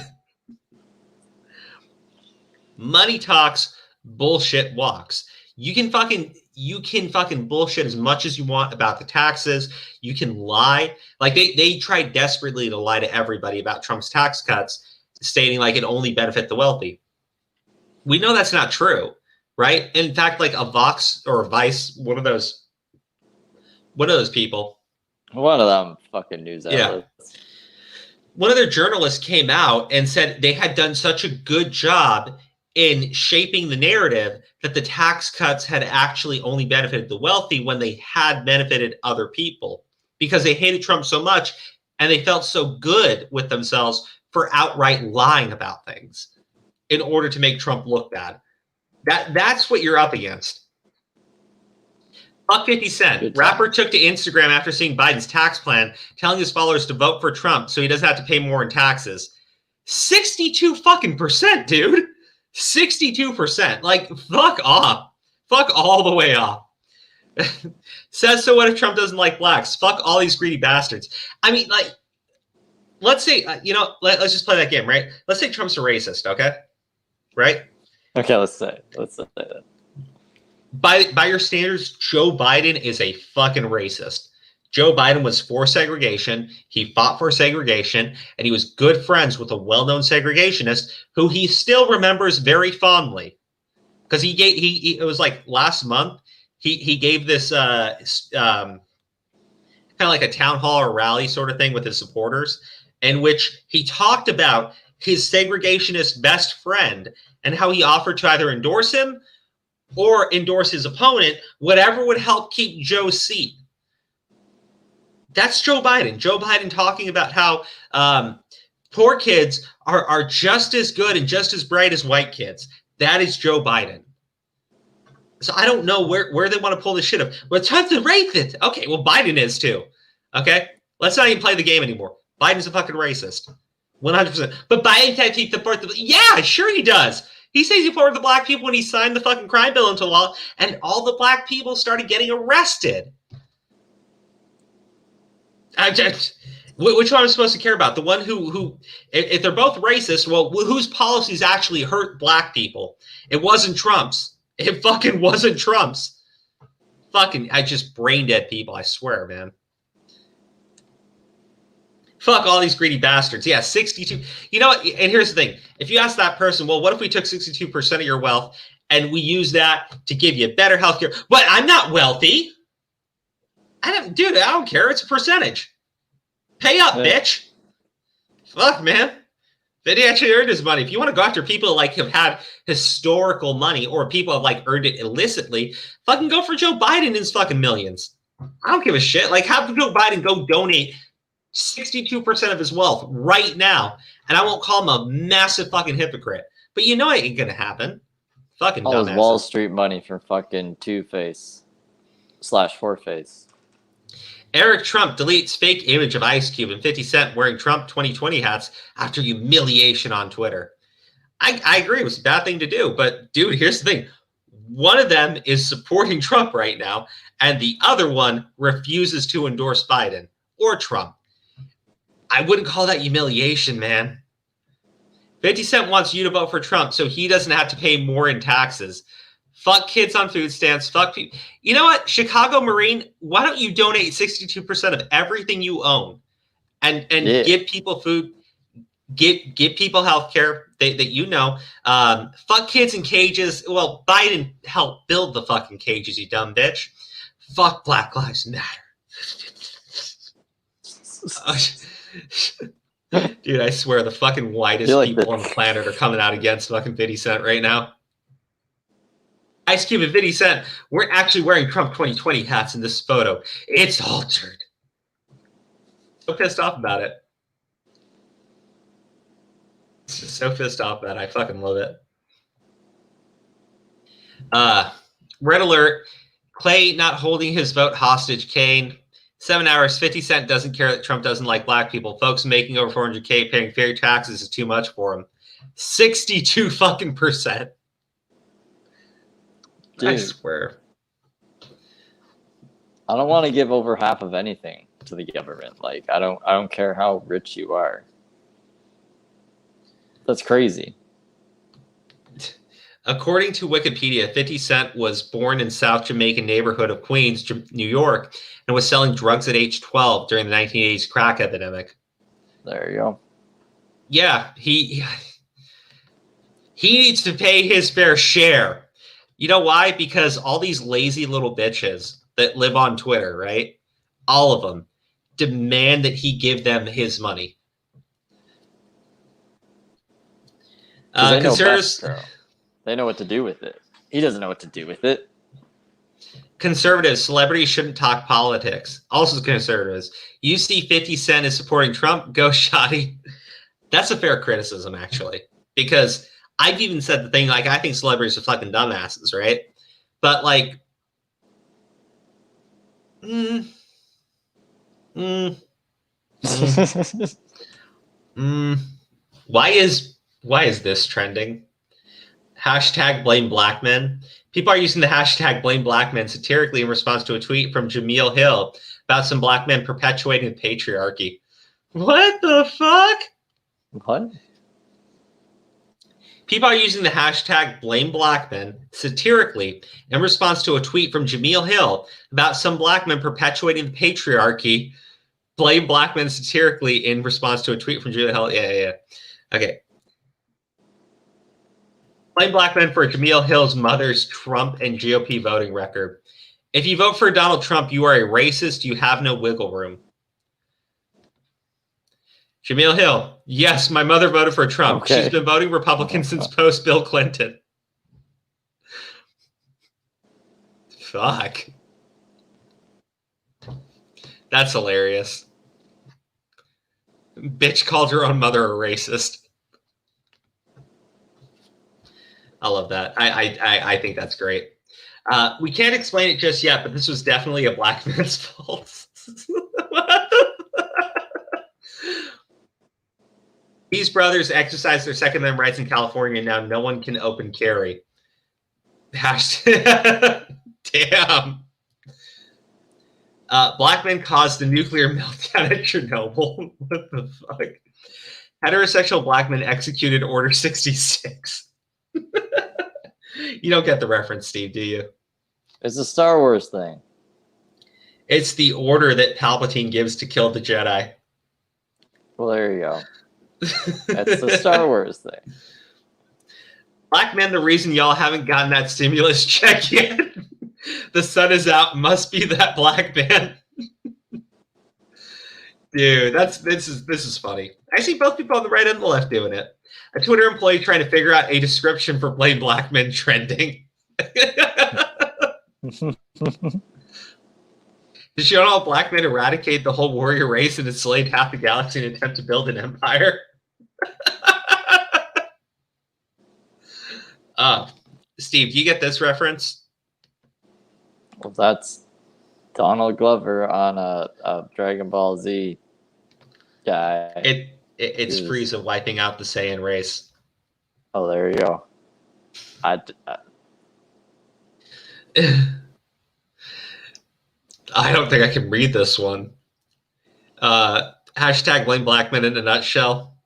Money talks, bullshit walks. You can fucking bullshit as much as you want about the taxes. You can lie. Like, they tried desperately to lie to everybody about Trump's tax cuts, stating like it only benefit the wealthy. We know that's not true, right? In fact, like a Vox or a Vice, one of those people. One of them fucking news outlets. Yeah. One of their journalists came out and said they had done such a good job in shaping the narrative that the tax cuts had actually only benefited the wealthy when they had benefited other people because they hated Trump so much and they felt so good with themselves for outright lying about things in order to make Trump look bad. That's what you're up against. Fuck 50 Cent. Rapper took to Instagram after seeing Biden's tax plan, telling his followers to vote for Trump so he doesn't have to pay more in taxes. 62 fucking percent, dude. 62%. Like, fuck off. Fuck all the way off. Says, so what if Trump doesn't like blacks? Fuck all these greedy bastards. I mean, like, let's say, you know, let's just play that game, right? Let's say Trump's a racist, okay? Right? Okay, let's say that. By your standards, Joe Biden is a fucking racist. Joe Biden was for segregation. He fought for segregation, and he was good friends with a well-known segregationist who he still remembers very fondly. Because it was like last month, he gave this kind of like a town hall or rally sort of thing with his supporters, in which he talked about his segregationist best friend and how he offered to either endorse him or endorse his opponent, whatever would help keep Joe's seat. That's Joe Biden. Joe Biden talking about how poor kids are just as good and just as bright as white kids. That is Joe Biden. So I don't know where they want to pull this shit up. Well, Trump's a racist. Okay, well, Biden is too. Okay? Let's not even play the game anymore. Biden's a fucking racist. 100%. But Biden can't keep the birth of... Yeah, sure he does. He says he supported the black people when he signed the fucking crime bill into law, and all the black people started getting arrested. Which one am I supposed to care about? The one who, if they're both racist, well, whose policies actually hurt black people? It wasn't Trump's. It fucking wasn't Trump's. Fucking, I just brain dead people, I swear, man. Fuck all these greedy bastards. Yeah, 62. You know what? And here's the thing. If you ask that person, well, what if we took 62% of your wealth and we use that to give you better healthcare? But I'm not wealthy. I don't care. It's a percentage. Pay up, bitch. Fuck, man. He actually earned his money. If you want to go after people like have had historical money or people have like earned it illicitly, fucking go for Joe Biden and his fucking millions. I don't give a shit. Like, have Joe Biden go donate 62% of his wealth right now, and I won't call him a massive fucking hypocrite. But you know it ain't gonna happen. Fucking all his dumbasses. Wall Street money from fucking Two-Face / Four-Face. Eric Trump deletes fake image of Ice Cube and 50 Cent wearing Trump 2020 hats after humiliation on Twitter. I agree. It was a bad thing to do. But, dude, here's the thing. One of them is supporting Trump right now, and the other one refuses to endorse Biden or Trump. I wouldn't call that humiliation, man. 50 Cent wants you to vote for Trump so he doesn't have to pay more in taxes. Fuck kids on food stamps. Fuck people. You know what? Chicago Marine, why don't you donate 62% of everything you own and give people food, give people health care that you know. Fuck kids in cages. Well, Biden helped build the fucking cages, you dumb bitch. Fuck Black Lives Matter. Dude, I swear the fucking whitest people on the planet are coming out against fucking 50 Cent right now. Ice Cube and 50 Cent weren't actually wearing Trump 2020 hats in this photo. It's altered. So pissed off about it. So pissed off about it. I fucking love it. Red alert. Clay not holding his vote hostage. Kane. 7 hours. 50 Cent doesn't care that Trump doesn't like black people. Folks making over $400K paying fair taxes is too much for him. 62 fucking %. Dude, I swear. I don't want to give over half of anything to the government. Like, I don't care how rich you are. That's crazy. According to Wikipedia, 50 Cent was born in South Jamaican neighborhood of Queens, New York, and was selling drugs at age 12 during the 1980s crack epidemic. There you go. Yeah, he needs to pay his fair share. You know why? Because all these lazy little bitches that live on Twitter, right? All of them demand that he give them his money. They know best, girl. They know what to do with it. He doesn't know what to do with it. Conservatives, celebrities shouldn't talk politics. Also conservatives. You see 50 Cent is supporting Trump, go shoddy. That's a fair criticism, actually. Because I've even said the thing, like, I think celebrities are fucking dumbasses, right? But, like, why is this trending? Hashtag blame black men. People are using the hashtag blame black men satirically in response to a tweet from Jameel Hill about some black men perpetuating the patriarchy. What the fuck? What? People are using the hashtag blame black men satirically in response to a tweet from Jameel Hill about some black men perpetuating the patriarchy. Blame black men satirically in response to a tweet from Jameel Hill. Yeah. Okay. Blame black men for Jameel Hill's mother's Trump and GOP voting record. If you vote for Donald Trump, you are a racist. You have no wiggle room. Jameel Hill. Yes, my mother voted for Trump. Okay. She's been voting Republican since post Bill Clinton. Fuck. That's hilarious. Bitch called her own mother a racist. I love that. I think that's great. We can't explain it just yet, but this was definitely a black man's fault. These brothers exercise their Second Amendment rights in California, and now no one can open carry. Damn. Black men caused the nuclear meltdown at Chernobyl. What the fuck? Heterosexual black men executed Order 66. You don't get the reference, Steve, do you? It's a Star Wars thing. It's the order that Palpatine gives to kill the Jedi. Well, there you go. That's the Star Wars thing. Black men, the reason y'all haven't gotten that stimulus check yet. The sun is out. Must be that black man. Dude, this is funny. I see both people on the right and the left doing it. A Twitter employee trying to figure out a description for blame black men trending. Did you know all black men eradicate the whole warrior race and enslaved half the galaxy in an attempt to build an empire? Steve, do you get this reference? Well, that's Donald Glover on a Dragon Ball Z guy. It's Frieza wiping out the Saiyan race. Oh, there you go. I don't think I can read this one. Hashtag blame black men in a nutshell.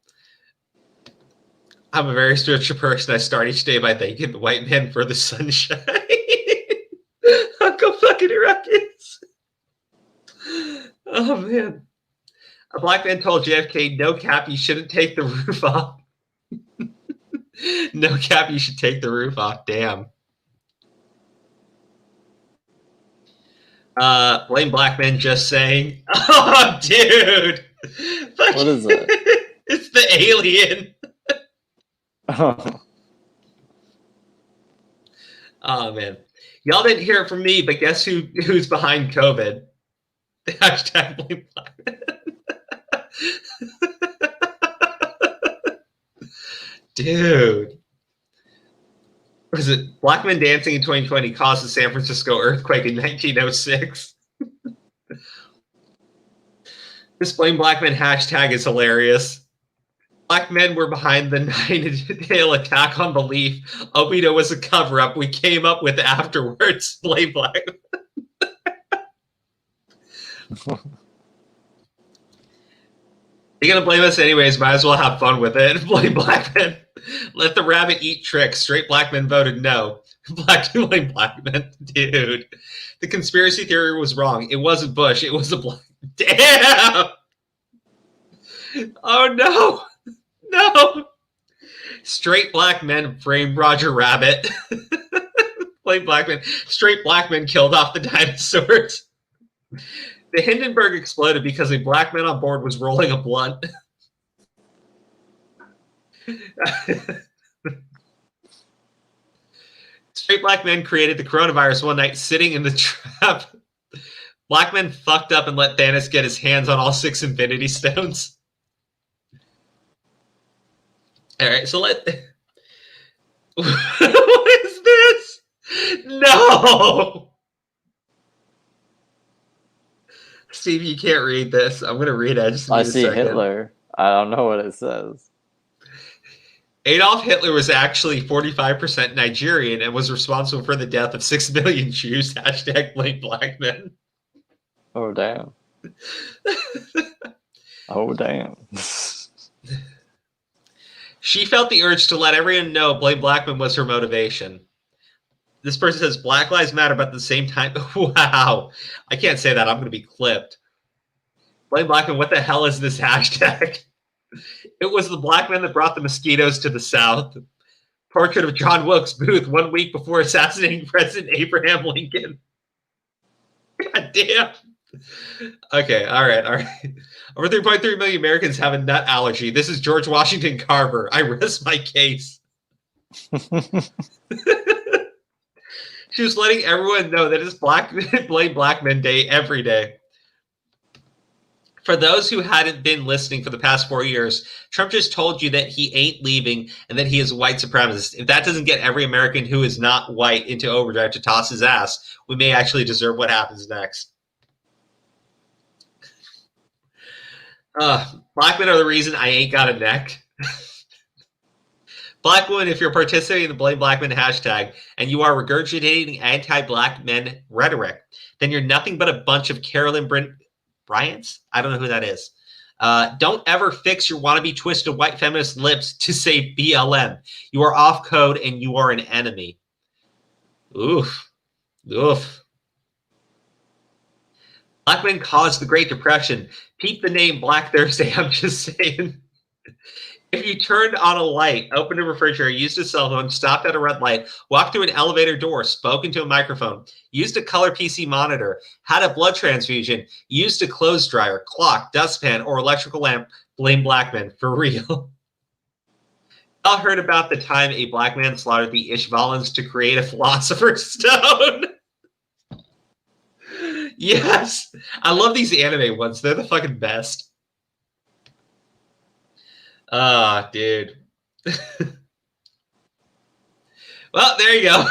I'm a very spiritual person. I start each day by thanking the white man for the sunshine. Uncle fucking Ruckus. Oh, man. A black man told JFK, no cap, you shouldn't take the roof off. No cap, you should take the roof off. Damn. Blame black men just saying. Oh, dude. What is it? It's the alien. Oh, man. Y'all didn't hear it from me, but guess who's behind COVID? Hashtag blame black men. Dude. Was it Black Men Dancing in 2020 caused the San Francisco earthquake in 1906? This blame black men hashtag is hilarious. Black men were behind the 9-tail attack on belief. Obito was a cover-up we came up with afterwards. Blame black men. You're going to blame us anyways. Might as well have fun with it. Blame black men. Let the rabbit eat tricks. Straight black men voted no. Blame black men. Dude. The conspiracy theory was wrong. It wasn't Bush. It was a black... Damn! Oh, no. No. Straight black men framed Roger Rabbit. Blame black men. Straight black men killed off the dinosaurs. The Hindenburg exploded because a black man on board was rolling a blunt. Straight black men created the coronavirus one night sitting in the trap. Black men fucked up and let Thanos get his hands on all 6 Infinity Stones. All right, so what is this? No! Steve, you can't read this. I'm going to read it. I see Hitler. I don't know what it says. Adolf Hitler was actually 45% Nigerian and was responsible for the death of 6 million Jews. Hashtag blame black men. Oh, damn. Oh, damn. She felt the urge to let everyone know blame black men was her motivation. This person says Black Lives Matter, but at the same time, wow. I can't say that. I'm going to be clipped. Blame black men. What the hell is this hashtag? It was the black men that brought the mosquitoes to the South. Portrait of John Wilkes Booth 1 week before assassinating President Abraham Lincoln. God damn. Okay, all right. Over 3.3 million Americans have a nut allergy. This is George Washington Carver. I rest my case. She was letting everyone know that it's Blame Black Men Day every day. For those who hadn't been listening for the past 4 years, Trump just told you that he ain't leaving and that he is a white supremacist. If that doesn't get every American who is not white into overdrive to toss his ass, we may actually deserve what happens next. Black men are the reason I ain't got a neck. Black women, if you're participating in the Blame Black Men hashtag and you are regurgitating anti-black men rhetoric, then you're nothing but a bunch of Carolyn Bryants? I don't know who that is. Don't ever fix your wannabe twisted white feminist lips to say BLM. You are off code and you are an enemy. Oof. Oof. Black men caused the Great Depression. Peep the name Black Thursday. I'm just saying. If you turned on a light, opened a refrigerator, used a cell phone, stopped at a red light, walked through an elevator door, spoke into a microphone, used a color PC monitor, had a blood transfusion, used a clothes dryer, clock, dustpan, or electrical lamp, blame black men. For real. Y'all heard about the time a black man slaughtered the Ishvalans to create a philosopher's stone? Yes. I love these anime ones. They're the fucking best. Ah, dude. Well, there you go.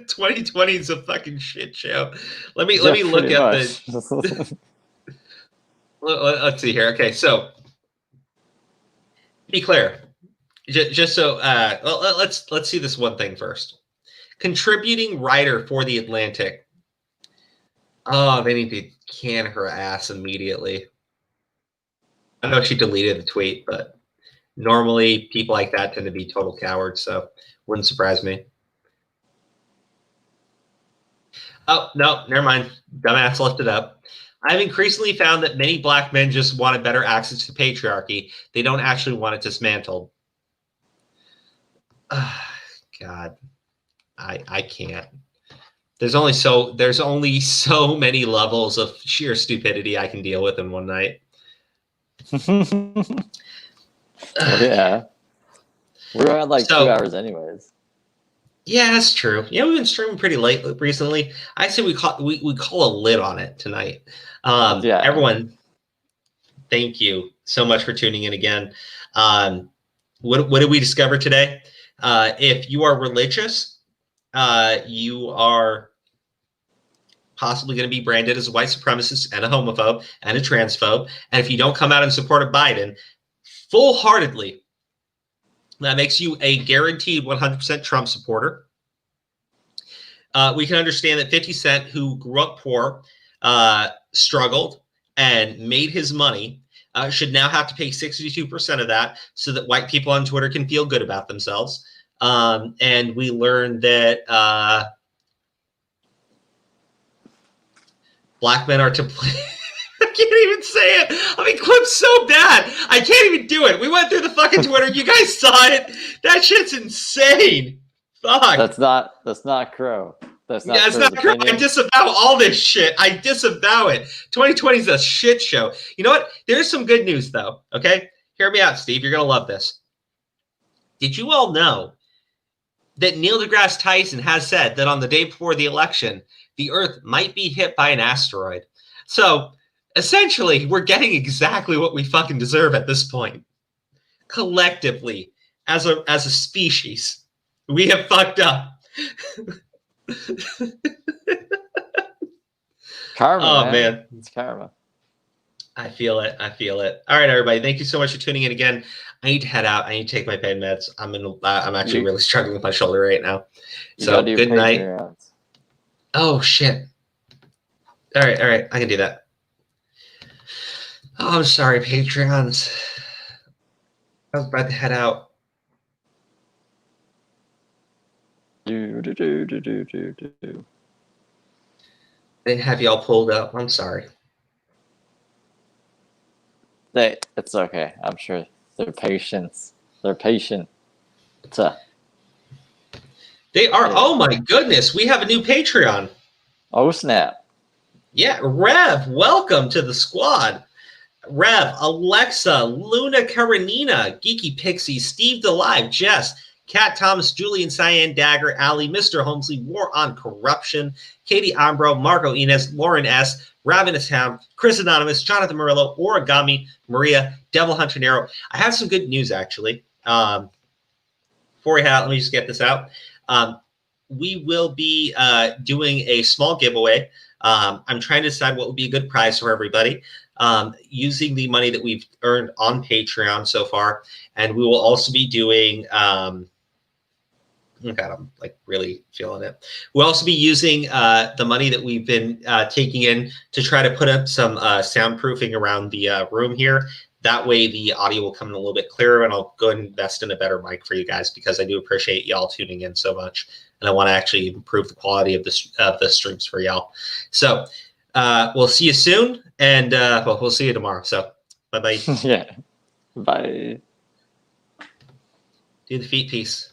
2020 is a fucking shit show. Let me look at the. Let's see here. Okay, so be clear. Just so well, let's see this one thing first. Contributing writer for the Atlantic. Oh, they need to can her ass immediately. I know she deleted the tweet, but normally people like that tend to be total cowards, so wouldn't surprise me. Oh, no, never mind. Dumbass left it up. I've increasingly found that many black men just wanted better access to patriarchy. They don't actually want it dismantled. God, I can't. There's only so many levels of sheer stupidity I can deal with in one night. Yeah. We're at like 2 hours anyways. Yeah, that's true. Yeah, we've been streaming pretty late recently. I say we call a lid on it tonight. Yeah. Everyone, thank you so much for tuning in again. What did we discover today? If you are religious, you are possibly going to be branded as a white supremacist and a homophobe and a transphobe. And if you don't come out in support of Biden full-heartedly, that makes you a guaranteed 100% Trump supporter. We can understand that 50 Cent, who grew up poor, struggled, and made his money, should now have to pay 62% of that so that white people on Twitter can feel good about themselves. And we learned that black men are to blame. I can't even say it. I mean, clip's so bad. I can't even do it. We went through the fucking Twitter. You guys saw it. That shit's insane. Fuck. That's not Crow. That's not Crow's not Crow. I disavow all this shit. I disavow it. 2020 is a shit show. You know what? There's some good news, though. Okay? Hear me out, Steve. You're going to love this. Did you all know that Neil deGrasse Tyson has said that on the day before the election, the Earth might be hit by an asteroid? So, essentially, we're getting exactly what we fucking deserve at this point. Collectively, as a species, we have fucked up. Karma. Oh, man. It's karma. I feel it. All right, everybody. Thank you so much for tuning in again. I need to head out. I need to take my pain meds. I'm actually really struggling with my shoulder right now. So good night. Oh shit. All right. I can do that. Oh, I'm sorry, Patreons. I was about to head out. They have y'all pulled up. I'm sorry. It's okay. I'm sure they're patient. They are. Oh my goodness. We have a new Patreon. Oh, snap. Yeah. Rev, welcome to the squad. Rev, Alexa, Luna Karenina, Geeky Pixie, Steve DeLive, Jess, Kat Thomas, Julian Cyan Dagger, Ali, Mr. Holmesley, War on Corruption, Katie Ambro, Marco Inez, Lauren S., Ravenous Hound, Chris Anonymous, Jonathan Murillo, Origami, Maria, Devil Hunter Nero. I have some good news, actually. Before we head out, let me just get this out. We will be doing a small giveaway. I'm trying to decide what would be a good prize for everybody, using the money that we've earned on Patreon so far. And we will also be doing... oh God, I'm like really feeling it. We'll also be using the money that we've been taking in to try to put up some soundproofing around the room here. That way the audio will come in a little bit clearer, and I'll go and invest in a better mic for you guys because I do appreciate y'all tuning in so much. And I want to actually improve the quality of the streams for y'all. So We'll see you soon, and well, we'll see you tomorrow. So bye bye. Yeah. Bye. Do the feet piece.